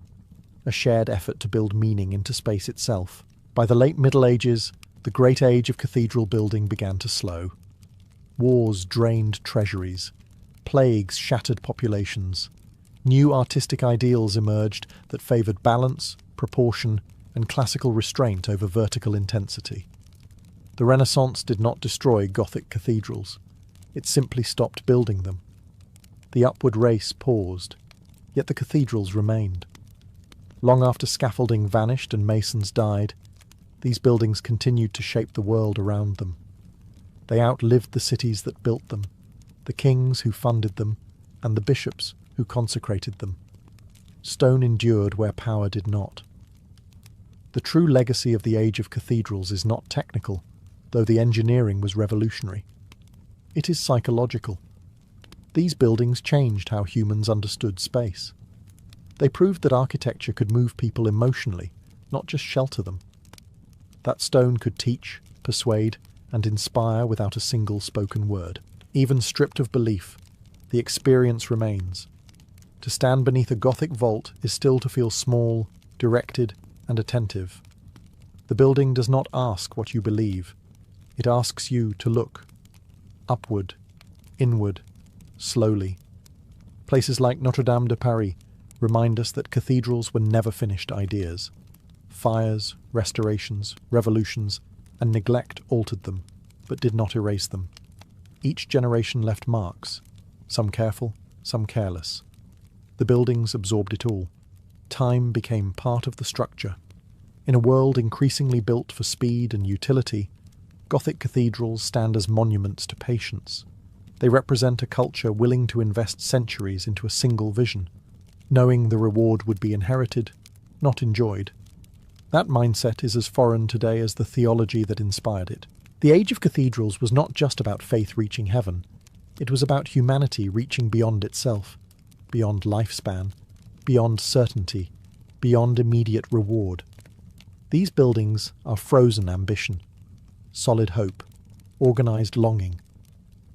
a shared effort to build meaning into space itself. By the late Middle Ages, the great age of cathedral building began to slow. Wars drained treasuries. Plagues shattered populations. New artistic ideals emerged that favoured balance, proportion, and classical restraint over vertical intensity. The Renaissance did not destroy Gothic cathedrals. It simply stopped building them. The upward race paused, yet the cathedrals remained. Long after scaffolding vanished and masons died, these buildings continued to shape the world around them. They outlived the cities that built them, the kings who funded them, and the bishops who consecrated them. Stone endured where power did not. The true legacy of the age of cathedrals is not technical, though the engineering was revolutionary. It is psychological. These buildings changed how humans understood space. They proved that architecture could move people emotionally, not just shelter them. That stone could teach, persuade, and inspire without a single spoken word. Even stripped of belief, the experience remains. To stand beneath a Gothic vault is still to feel small, directed, and attentive. The building does not ask what you believe. It asks you to look. Upward, inward, slowly. Places like Notre Dame de Paris remind us that cathedrals were never finished ideas. Fires, restorations, revolutions, and neglect altered them, but did not erase them. Each generation left marks, some careful, some careless. The buildings absorbed it all. Time became part of the structure. In a world increasingly built for speed and utility, Gothic cathedrals stand as monuments to patience. They represent a culture willing to invest centuries into a single vision, knowing the reward would be inherited, not enjoyed. That mindset is as foreign today as the theology that inspired it. The Age of Cathedrals was not just about faith reaching heaven. It was about humanity reaching beyond itself, beyond lifespan, beyond certainty, beyond immediate reward. These buildings are frozen ambition, solid hope, organised longing.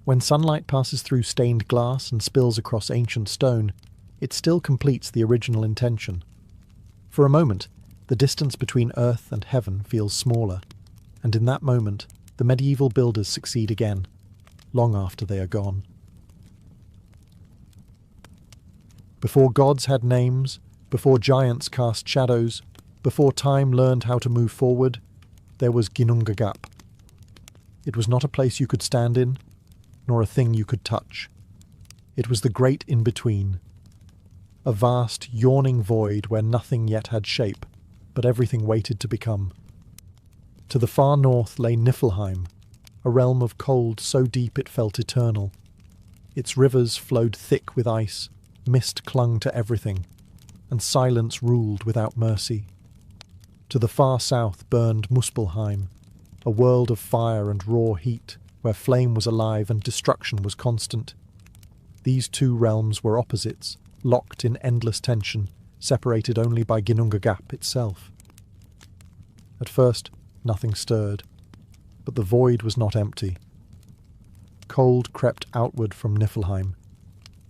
When sunlight passes through stained glass and spills across ancient stone, it still completes the original intention. For a moment, the distance between earth and heaven feels smaller, and in that moment, the medieval builders succeed again, long after they are gone. Before gods had names, before giants cast shadows, before time learned how to move forward, there was Ginnungagap. It was not a place you could stand in, nor a thing you could touch. It was the great in-between, a vast, yawning void where nothing yet had shape, but everything waited to become. To the far north lay Niflheim, a realm of cold so deep it felt eternal. Its rivers flowed thick with ice, mist clung to everything, and silence ruled without mercy. To the far south burned Muspelheim, a world of fire and raw heat, where flame was alive and destruction was constant. These two realms were opposites, locked in endless tension, separated only by Ginnungagap itself. At first, nothing stirred, but the void was not empty. Cold crept outward from Niflheim.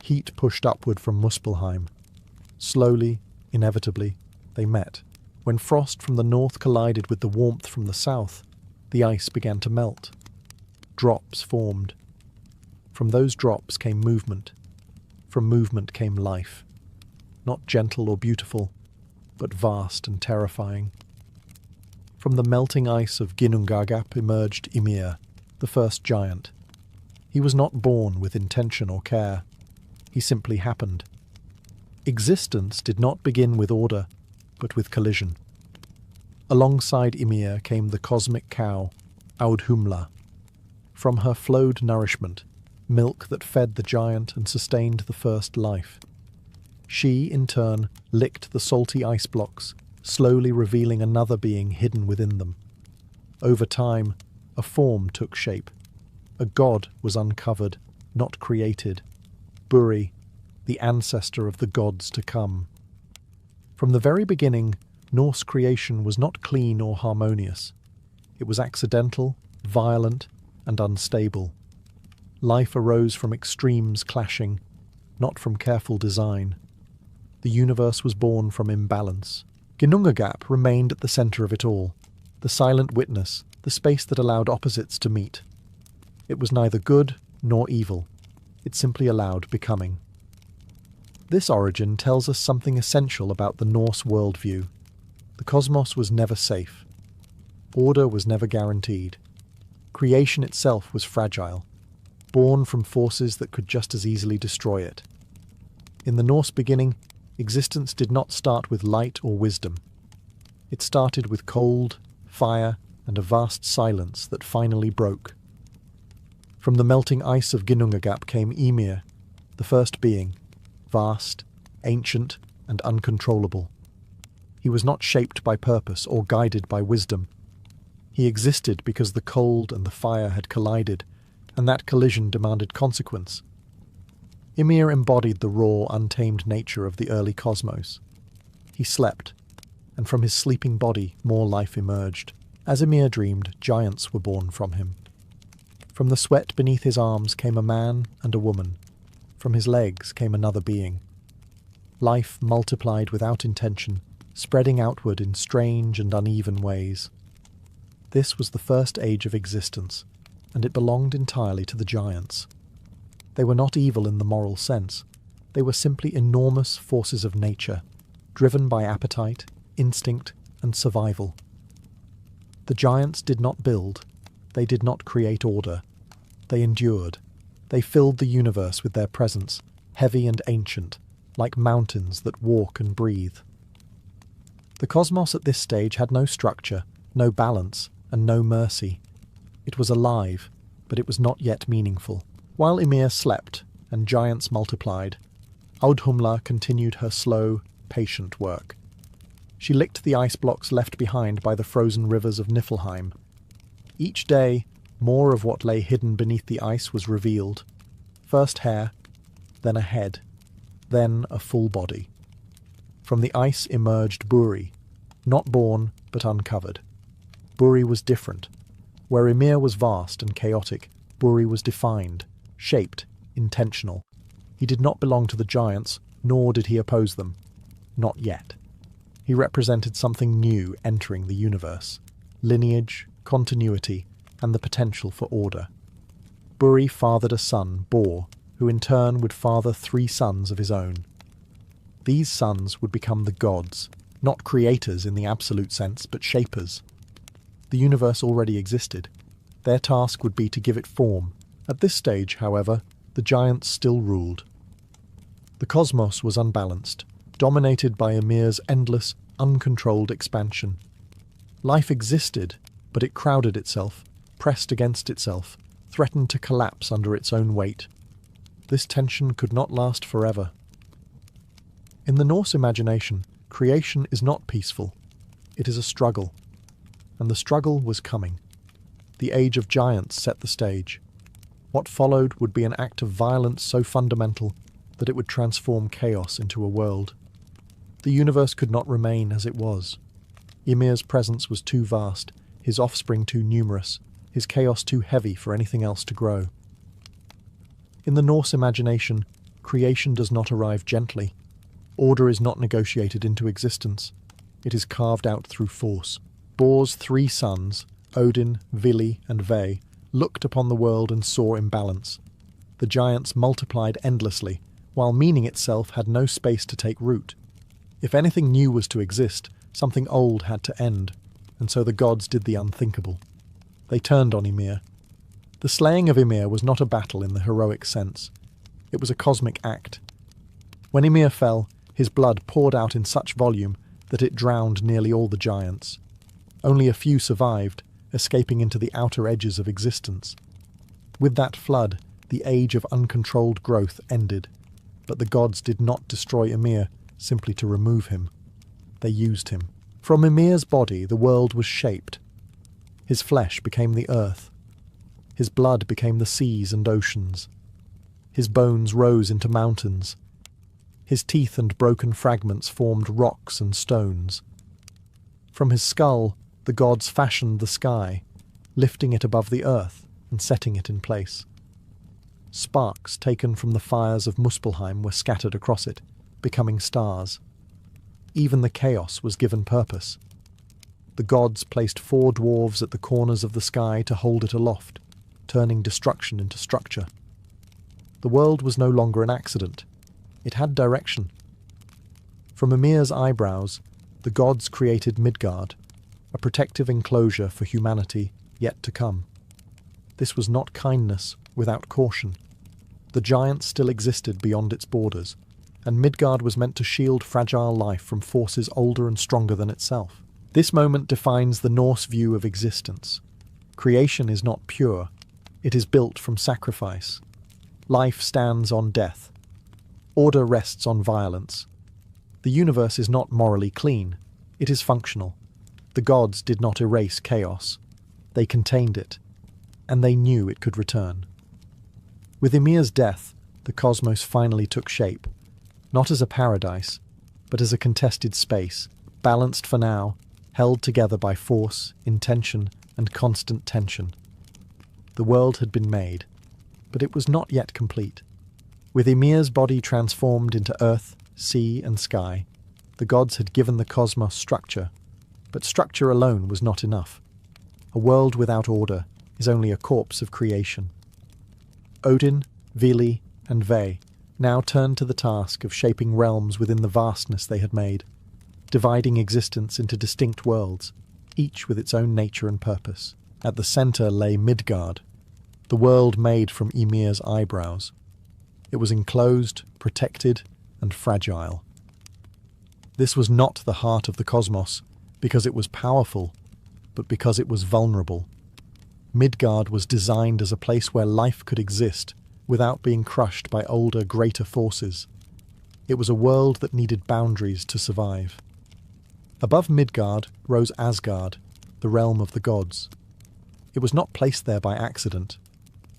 Heat pushed upward from Muspelheim. Slowly, inevitably, they met. When frost from the north collided with the warmth from the south, the ice began to melt. Drops formed. From those drops came movement. From movement came life. Not gentle or beautiful, but vast and terrifying. From the melting ice of Ginnungagap emerged Ymir, the first giant. He was not born with intention or care. He simply happened. Existence did not begin with order, but with collision. Alongside Ymir came the cosmic cow, Audhumla. From her flowed nourishment, milk that fed the giant and sustained the first life. She, in turn, licked the salty ice blocks, slowly revealing another being hidden within them. Over time, a form took shape. A god was uncovered, not created. Buri, the ancestor of the gods to come. From the very beginning, Norse creation was not clean or harmonious. It was accidental, violent, and unstable. Life arose from extremes clashing, not from careful design. The universe was born from imbalance. Ginnungagap remained at the centre of it all, the silent witness, the space that allowed opposites to meet. It was neither good nor evil. It simply allowed becoming. This origin tells us something essential about the Norse worldview. The cosmos was never safe. Order was never guaranteed. Creation itself was fragile, born from forces that could just as easily destroy it. In the Norse beginning, existence did not start with light or wisdom. It started with cold, fire, and a vast silence that finally broke. From the melting ice of Ginnungagap came Ymir, the first being, vast, ancient, and uncontrollable. He was not shaped by purpose or guided by wisdom. He existed because the cold and the fire had collided, and that collision demanded consequence. Ymir embodied the raw, untamed nature of the early cosmos. He slept, and from his sleeping body more life emerged. As Ymir dreamed, giants were born from him. From the sweat beneath his arms came a man and a woman. From his legs came another being. Life multiplied without intention, spreading outward in strange and uneven ways. This was the first age of existence, and it belonged entirely to the giants. They were not evil in the moral sense. They were simply enormous forces of nature, driven by appetite, instinct, and survival. The giants did not build. They did not create order. They endured. They filled the universe with their presence, heavy and ancient, like mountains that walk and breathe. The cosmos at this stage had no structure, no balance, and no mercy. It was alive, but it was not yet meaningful. While Ymir slept and giants multiplied, Audhumla continued her slow, patient work. She licked the ice blocks left behind by the frozen rivers of Niflheim. Each day, more of what lay hidden beneath the ice was revealed. First hair, then a head, then a full body. From the ice emerged Buri, not born but uncovered. Buri was different. Where Ymir was vast and chaotic, Buri was defined, shaped, intentional. He did not belong to the giants, nor did he oppose them. Not yet. He represented something new entering the universe. Lineage, continuity, and the potential for order. Buri fathered a son, Bor, who in turn would father 3 sons of his own. These sons would become the gods, not creators in the absolute sense, but shapers. The universe already existed. Their task would be to give it form. At this stage, however, the giants still ruled. The cosmos was unbalanced, dominated by Ymir's endless, uncontrolled expansion. Life existed, but it crowded itself, pressed against itself, threatened to collapse under its own weight. This tension could not last forever. In the Norse imagination, creation is not peaceful. It is a struggle. And the struggle was coming. The Age of Giants set the stage. What followed would be an act of violence so fundamental that it would transform chaos into a world. The universe could not remain as it was. Ymir's presence was too vast, his offspring too numerous, his chaos too heavy for anything else to grow. In the Norse imagination, creation does not arrive gently. Order is not negotiated into existence. It is carved out through force. Bor's 3 sons, Odin, Vili, and Ve, looked upon the world and saw imbalance. The giants multiplied endlessly, while meaning itself had no space to take root. If anything new was to exist, something old had to end, and so the gods did the unthinkable. They turned on Ymir. The slaying of Ymir was not a battle in the heroic sense. It was a cosmic act. When Ymir fell, his blood poured out in such volume that it drowned nearly all the giants. Only a few survived, escaping into the outer edges of existence. With that flood, The age of uncontrolled growth ended, but the gods did not destroy Ymir simply to remove him. They used him. From Ymir's body the world was shaped. His flesh became the earth. His blood became the seas and oceans. His bones rose into mountains. His teeth and broken fragments formed rocks and stones. From his skull the gods fashioned the sky, lifting it above the earth and setting it in place. Sparks taken from the fires of Muspelheim were scattered across it, becoming stars. Even the chaos was given purpose. The gods placed 4 dwarves at the corners of the sky to hold it aloft, turning destruction into structure. The world was no longer an accident. It had direction. From Ymir's eyebrows, the gods created Midgard, a protective enclosure for humanity yet to come. This was not kindness without caution. The giant still existed beyond its borders, and Midgard was meant to shield fragile life from forces older and stronger than itself. This moment defines the Norse view of existence. Creation is not pure. It is built from sacrifice. Life stands on death. Order rests on violence. The universe is not morally clean. It is functional. The gods did not erase chaos. They contained it, and they knew it could return. With Ymir's death, the cosmos finally took shape, not as a paradise, but as a contested space, balanced for now, held together by force, intention, and constant tension. The world had been made, but it was not yet complete. With Ymir's body transformed into earth, sea, and sky, the gods had given the cosmos structure, but structure alone was not enough. A world without order is only a corpse of creation. Odin, Vili, and Ve now turned to the task of shaping realms within the vastness they had made, dividing existence into distinct worlds, each with its own nature and purpose. At the centre lay Midgard, the world made from Ymir's eyebrows. It was enclosed, protected, and fragile. This was not the heart of the cosmos, because it was powerful, but because it was vulnerable. Midgard was designed as a place where life could exist without being crushed by older, greater forces. It was a world that needed boundaries to survive. Above Midgard rose Asgard, the realm of the gods. It was not placed there by accident.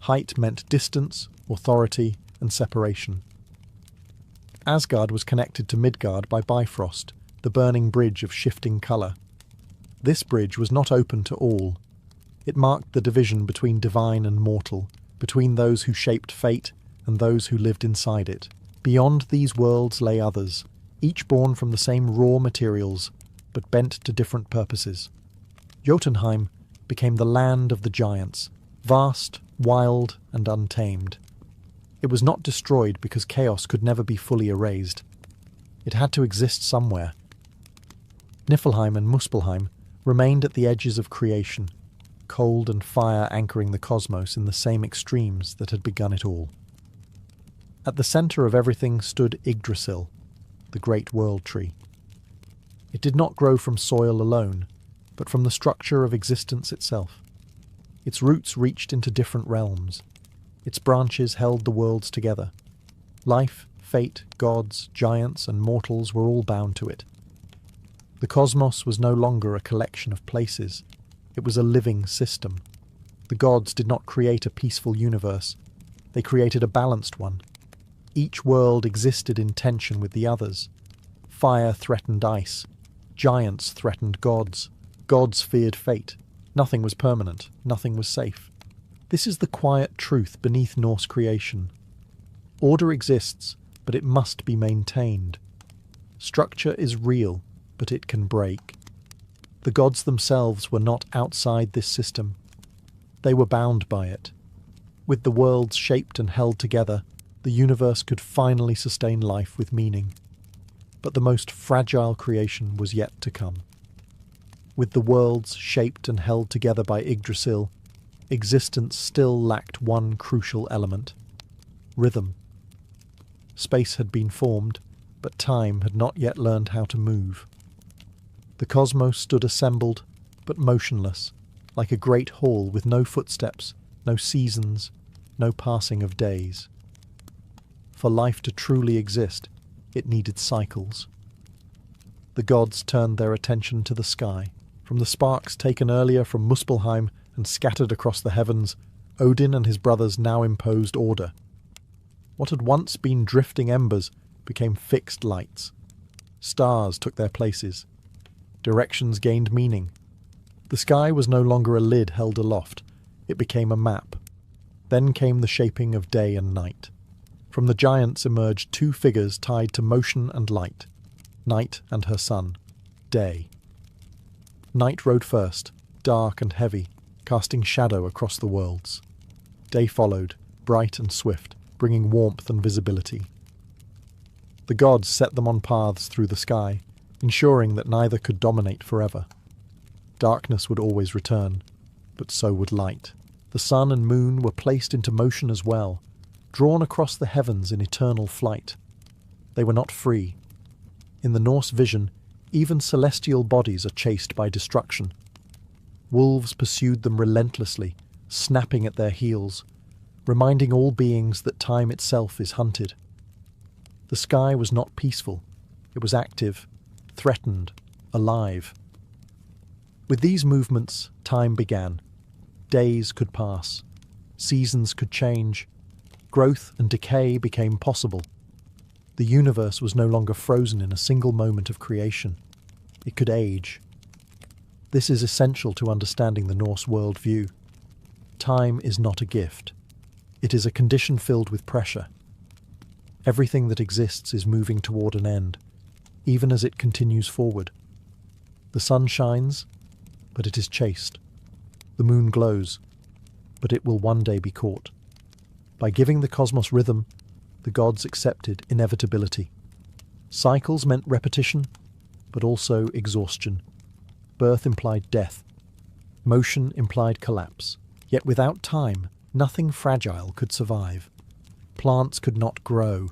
Height meant distance, authority, and separation. Asgard was connected to Midgard by Bifrost, the burning bridge of shifting colour. This bridge was not open to all. It marked the division between divine and mortal, between those who shaped fate and those who lived inside it. Beyond these worlds lay others, each born from the same raw materials, but bent to different purposes. Jotunheim became the land of the giants, vast, wild, and untamed. It was not destroyed because chaos could never be fully erased. It had to exist somewhere. Niflheim and Muspelheim remained at the edges of creation, cold and fire anchoring the cosmos in the same extremes that had begun it all. At the centre of everything stood Yggdrasil, the great world tree. It did not grow from soil alone, but from the structure of existence itself. Its roots reached into different realms. Its branches held the worlds together. Life, fate, gods, giants, and mortals were all bound to it. The cosmos was no longer a collection of places. It was a living system. The gods did not create a peaceful universe. They created a balanced one. Each world existed in tension with the others. Fire threatened ice. Giants threatened gods. Gods feared fate. Nothing was permanent. Nothing was safe. This is the quiet truth beneath Norse creation. Order exists, but it must be maintained. Structure is real, but it can break. The gods themselves were not outside this system. They were bound by it. With the worlds shaped and held together, the universe could finally sustain life with meaning. But the most fragile creation was yet to come. With the worlds shaped and held together by Yggdrasil, existence still lacked one crucial element: rhythm. Space had been formed, but time had not yet learned how to move. The cosmos stood assembled, but motionless, like a great hall with no footsteps, no seasons, no passing of days. For life to truly exist, it needed cycles. The gods turned their attention to the sky. From the sparks taken earlier from Muspelheim and scattered across the heavens, Odin and his brothers now imposed order. What had once been drifting embers became fixed lights. Stars took their places. Directions gained meaning. The sky was no longer a lid held aloft. It became a map. Then came the shaping of day and night. From the giants emerged two figures tied to motion and light. Night and her son. Day. Night rode first, dark and heavy, casting shadow across the worlds. Day followed, bright and swift, bringing warmth and visibility. The gods set them on paths through the sky, ensuring that neither could dominate forever. Darkness would always return, but so would light. The sun and moon were placed into motion as well, drawn across the heavens in eternal flight. They were not free. In the Norse vision, even celestial bodies are chased by destruction. Wolves pursued them relentlessly, snapping at their heels, reminding all beings that time itself is hunted. The sky was not peaceful. It was active, threatened, alive. With these movements, time began. Days could pass. Seasons could change. Growth and decay became possible. The universe was no longer frozen in a single moment of creation. It could age. This is essential to understanding the Norse worldview. Time is not a gift. It is a condition filled with pressure. Everything that exists is moving toward an end, even as it continues forward. The sun shines, but it is chased. The moon glows, but it will one day be caught. By giving the cosmos rhythm, the gods accepted inevitability. Cycles meant repetition, but also exhaustion. Birth implied death. Motion implied collapse. Yet without time, nothing fragile could survive. Plants could not grow.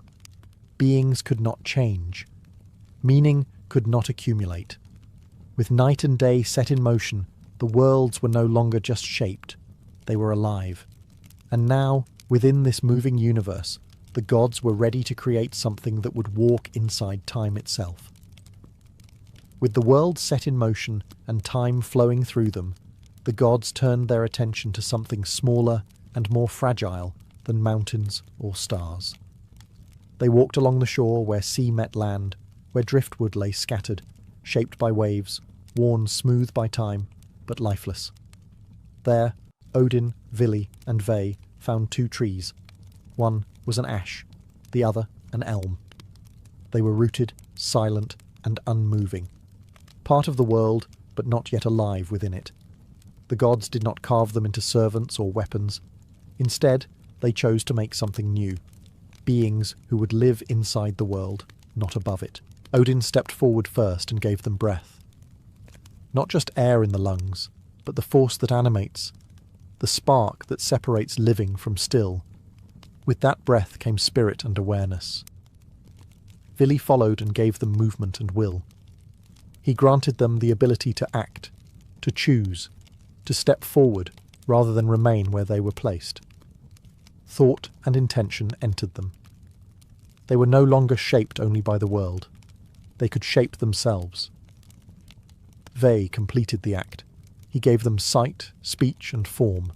Beings could not change. Meaning could not accumulate. With night and day set in motion, the worlds were no longer just shaped. They were alive. And now, within this moving universe, the gods were ready to create something that would walk inside time itself. With the world set in motion and time flowing through them, the gods turned their attention to something smaller and more fragile than mountains or stars. They walked along the shore where sea met land, where driftwood lay scattered, shaped by waves, worn smooth by time, but lifeless. There, Odin, Vili, and Ve found two trees. One was an ash, the other an elm. They were rooted, silent, and unmoving. Part of the world, but not yet alive within it. The gods did not carve them into servants or weapons. Instead, they chose to make something new. Beings who would live inside the world, not above it. Odin stepped forward first and gave them breath. Not just air in the lungs, but the force that animates, the spark that separates living from still. With that breath came spirit and awareness. Vili followed and gave them movement and will. He granted them the ability to act, to choose, to step forward rather than remain where they were placed. Thought and intention entered them. They were no longer shaped only by the world. They could shape themselves. Ve completed the act. He gave them sight, speech, and form,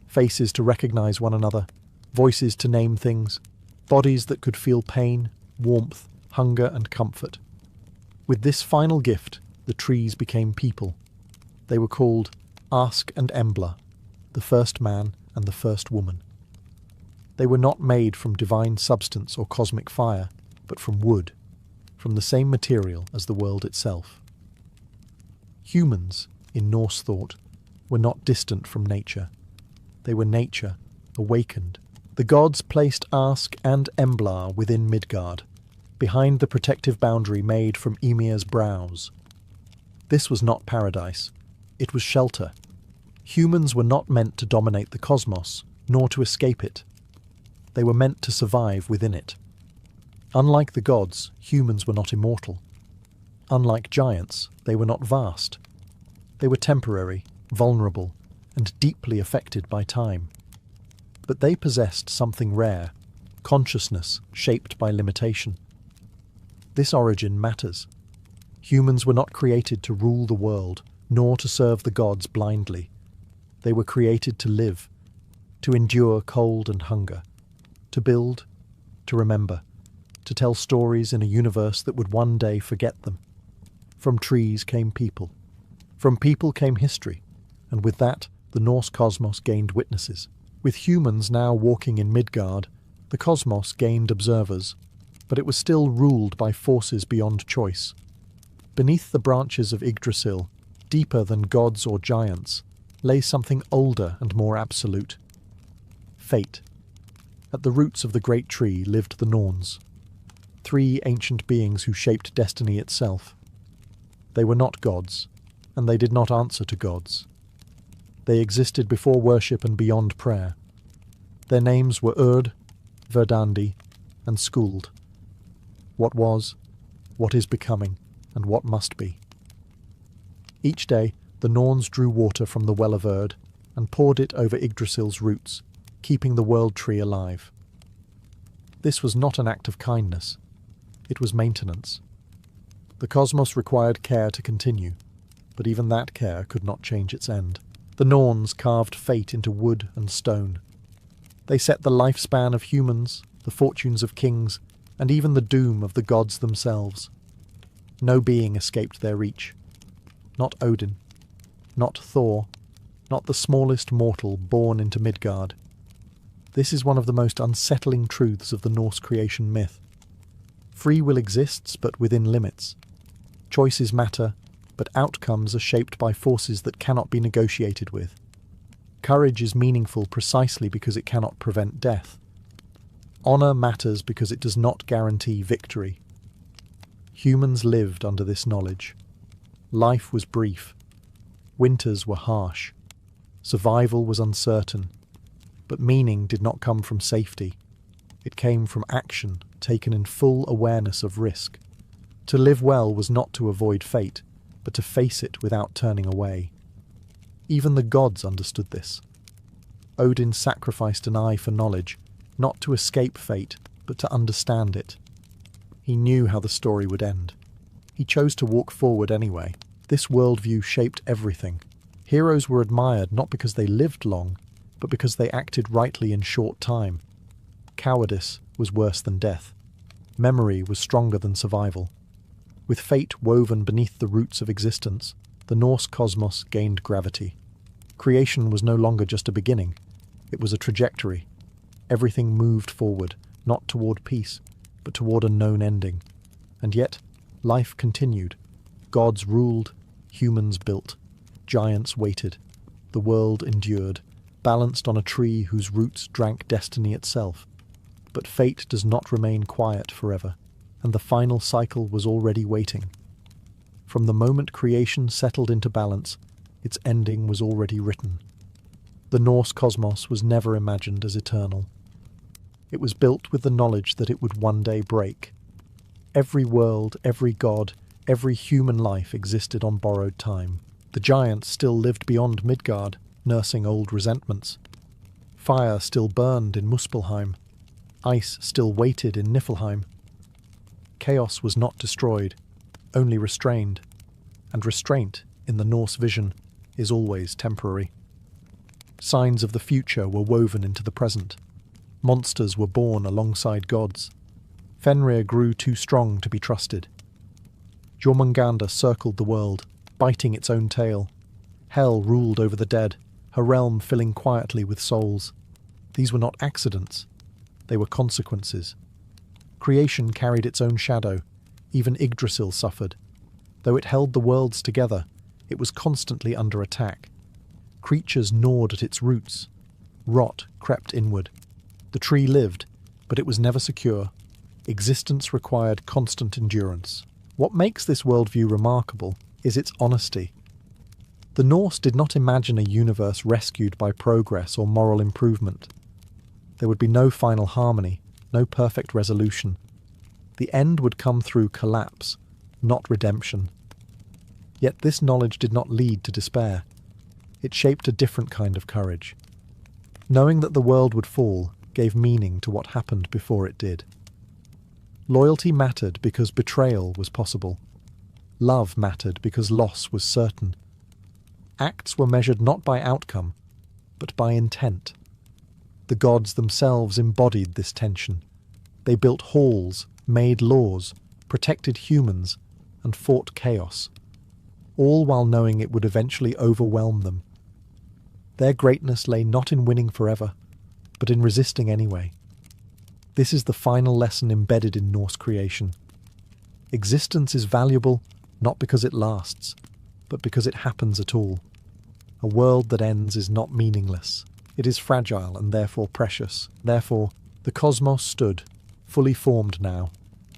faces to recognize one another, voices to name things, bodies that could feel pain, warmth, hunger, and comfort. With this final gift, the trees became people. They were called Ask and Embla, the first man and the first woman. They were not made from divine substance or cosmic fire, but from wood, from the same material as the world itself. Humans, in Norse thought, were not distant from nature. They were nature, awakened. The gods placed Ask and Embla within Midgard, behind the protective boundary made from Ymir's brows. This was not paradise. It was shelter. Humans were not meant to dominate the cosmos, nor to escape it. They were meant to survive within it. Unlike the gods, humans were not immortal. Unlike giants, they were not vast. They were temporary, vulnerable, and deeply affected by time. But they possessed something rare, consciousness shaped by limitation. This origin matters. Humans were not created to rule the world, nor to serve the gods blindly. They were created to live, to endure cold and hunger, to build, to remember, to tell stories in a universe that would one day forget them. From trees came people. From people came history, and with that, the Norse cosmos gained witnesses. With humans now walking in Midgard, the cosmos gained observers, but it was still ruled by forces beyond choice. Beneath the branches of Yggdrasil, deeper than gods or giants, lay something older and more absolute. Fate. At the roots of the great tree lived the Norns, 3 ancient beings who shaped destiny itself. They were not gods, and they did not answer to gods. They existed before worship and beyond prayer. Their names were Urd, Verdandi, and Skuld. What was, what is becoming, and what must be. Each day, the Norns drew water from the well of Urd and poured it over Yggdrasil's roots, keeping the world tree alive. This was not an act of kindness. It was maintenance. The cosmos required care to continue, but even that care could not change its end. The Norns carved fate into wood and stone. They set the lifespan of humans, the fortunes of kings, and even the doom of the gods themselves. No being escaped their reach. Not Odin, not Thor, not the smallest mortal born into Midgard. This is one of the most unsettling truths of the Norse creation myth. Free will exists, but within limits. Choices matter, but outcomes are shaped by forces that cannot be negotiated with. Courage is meaningful precisely because it cannot prevent death. Honor matters because it does not guarantee victory. Humans lived under this knowledge. Life was brief. Winters were harsh. Survival was uncertain. But meaning did not come from safety. It came from action taken in full awareness of risk. To live well was not to avoid fate, but to face it without turning away. Even the gods understood this. Odin sacrificed an eye for knowledge, not to escape fate, but to understand it. He knew how the story would end. He chose to walk forward anyway. This worldview shaped everything. Heroes were admired not because they lived long, but because they acted rightly in short time. Cowardice was worse than death. Memory was stronger than survival. With fate woven beneath the roots of existence, the Norse cosmos gained gravity. Creation was no longer just a beginning. It was a trajectory. Everything moved forward, not toward peace, but toward a known ending. And yet, life continued. Gods ruled, humans built, giants waited. The world endured, balanced on a tree whose roots drank destiny itself. But fate does not remain quiet forever, and the final cycle was already waiting. From the moment creation settled into balance, its ending was already written. The Norse cosmos was never imagined as eternal. It was built with the knowledge that it would one day break. Every world, every god, every human life existed on borrowed time. The giants still lived beyond Midgard, nursing old resentments. Fire still burned in Muspelheim. Ice still waited in Niflheim. Chaos was not destroyed, only restrained. And restraint, in the Norse vision, is always temporary. Signs of the future were woven into the present. Monsters were born alongside gods. Fenrir grew too strong to be trusted. Jormungandr circled the world, biting its own tail. Hel ruled over the dead, her realm filling quietly with souls. These were not accidents. They were consequences. Creation carried its own shadow. Even Yggdrasil suffered. Though it held the worlds together, it was constantly under attack. Creatures gnawed at its roots. Rot crept inward. The tree lived, but it was never secure. Existence required constant endurance. What makes this worldview remarkable is its honesty. The Norse did not imagine a universe rescued by progress or moral improvement. There would be no final harmony, no perfect resolution. The end would come through collapse, not redemption. Yet this knowledge did not lead to despair. It shaped a different kind of courage. Knowing that the world would fall gave meaning to what happened before it did. Loyalty mattered because betrayal was possible. Love mattered because loss was certain. Acts were measured not by outcome, but by intent. The gods themselves embodied this tension. They built halls, made laws, protected humans, and fought chaos, all while knowing it would eventually overwhelm them. Their greatness lay not in winning forever, but in resisting anyway. This is the final lesson embedded in Norse creation. Existence is valuable not because it lasts, but because it happens at all. A world that ends is not meaningless. It is fragile and therefore precious. Therefore, the cosmos stood, fully formed now.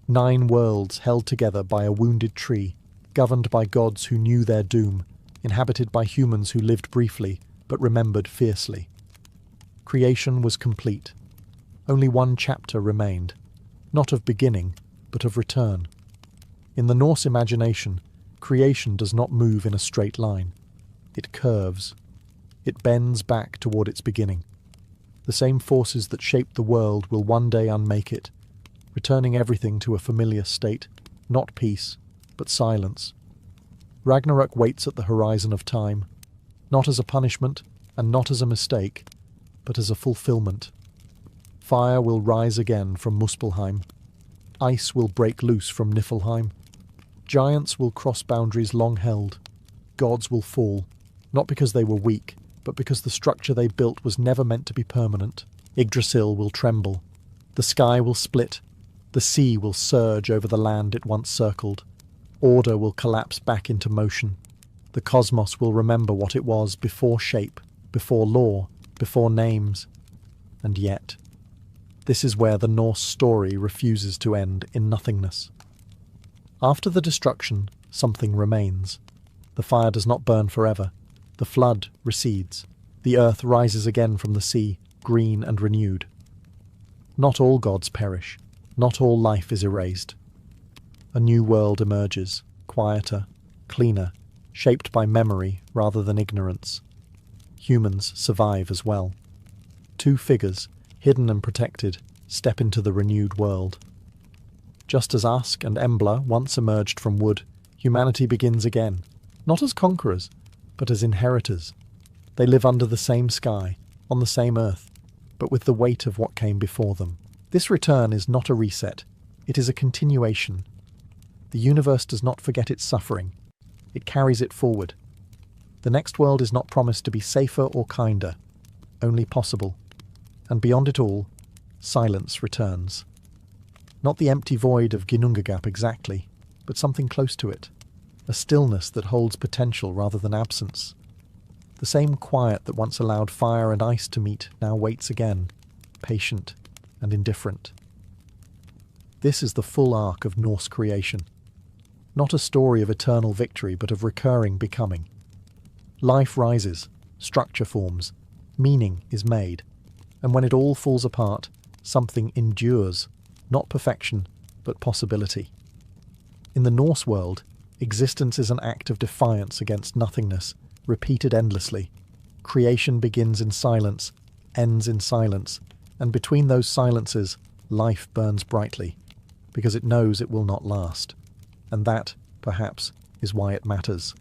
9 worlds held together by a wounded tree, governed by gods who knew their doom, inhabited by humans who lived briefly, but remembered fiercely. Creation was complete. Only one chapter remained, not of beginning, but of return. In the Norse imagination, creation does not move in a straight line. It curves. It bends back toward its beginning. The same forces that shaped the world will one day unmake it, returning everything to a familiar state, not peace, but silence. Ragnarok waits at the horizon of time, not as a punishment and not as a mistake, but as a fulfillment. Fire will rise again from Muspelheim. Ice will break loose from Niflheim. Giants will cross boundaries long held. Gods will fall, not because they were weak, but because the structure they built was never meant to be permanent. Yggdrasil will tremble. The sky will split. The sea will surge over the land it once circled. Order will collapse back into motion. The cosmos will remember what it was before shape, before law, before names. And yet, this is where the Norse story refuses to end in nothingness. After the destruction, something remains. The fire does not burn forever. The flood recedes. The earth rises again from the sea, green and renewed. Not all gods perish. Not all life is erased. A new world emerges, quieter, cleaner, shaped by memory rather than ignorance. Humans survive as well. 2 figures, hidden and protected, step into the renewed world. Just as Ask and Embla once emerged from wood, humanity begins again, not as conquerors, but as inheritors. They live under the same sky, on the same earth, but with the weight of what came before them. This return is not a reset, it is a continuation. The universe does not forget its suffering, it carries it forward. The next world is not promised to be safer or kinder, only possible. And beyond it all, silence returns. Not the empty void of Ginnungagap exactly, but something close to it. A stillness that holds potential rather than absence. The same quiet that once allowed fire and ice to meet now waits again, patient and indifferent. This is the full arc of Norse creation. Not a story of eternal victory, but of recurring becoming. Life rises, structure forms, meaning is made, and when it all falls apart, something endures, not perfection, but possibility. In the Norse world, existence is an act of defiance against nothingness, repeated endlessly. Creation begins in silence, ends in silence, and between those silences, life burns brightly, because it knows it will not last. And that, perhaps, is why it matters.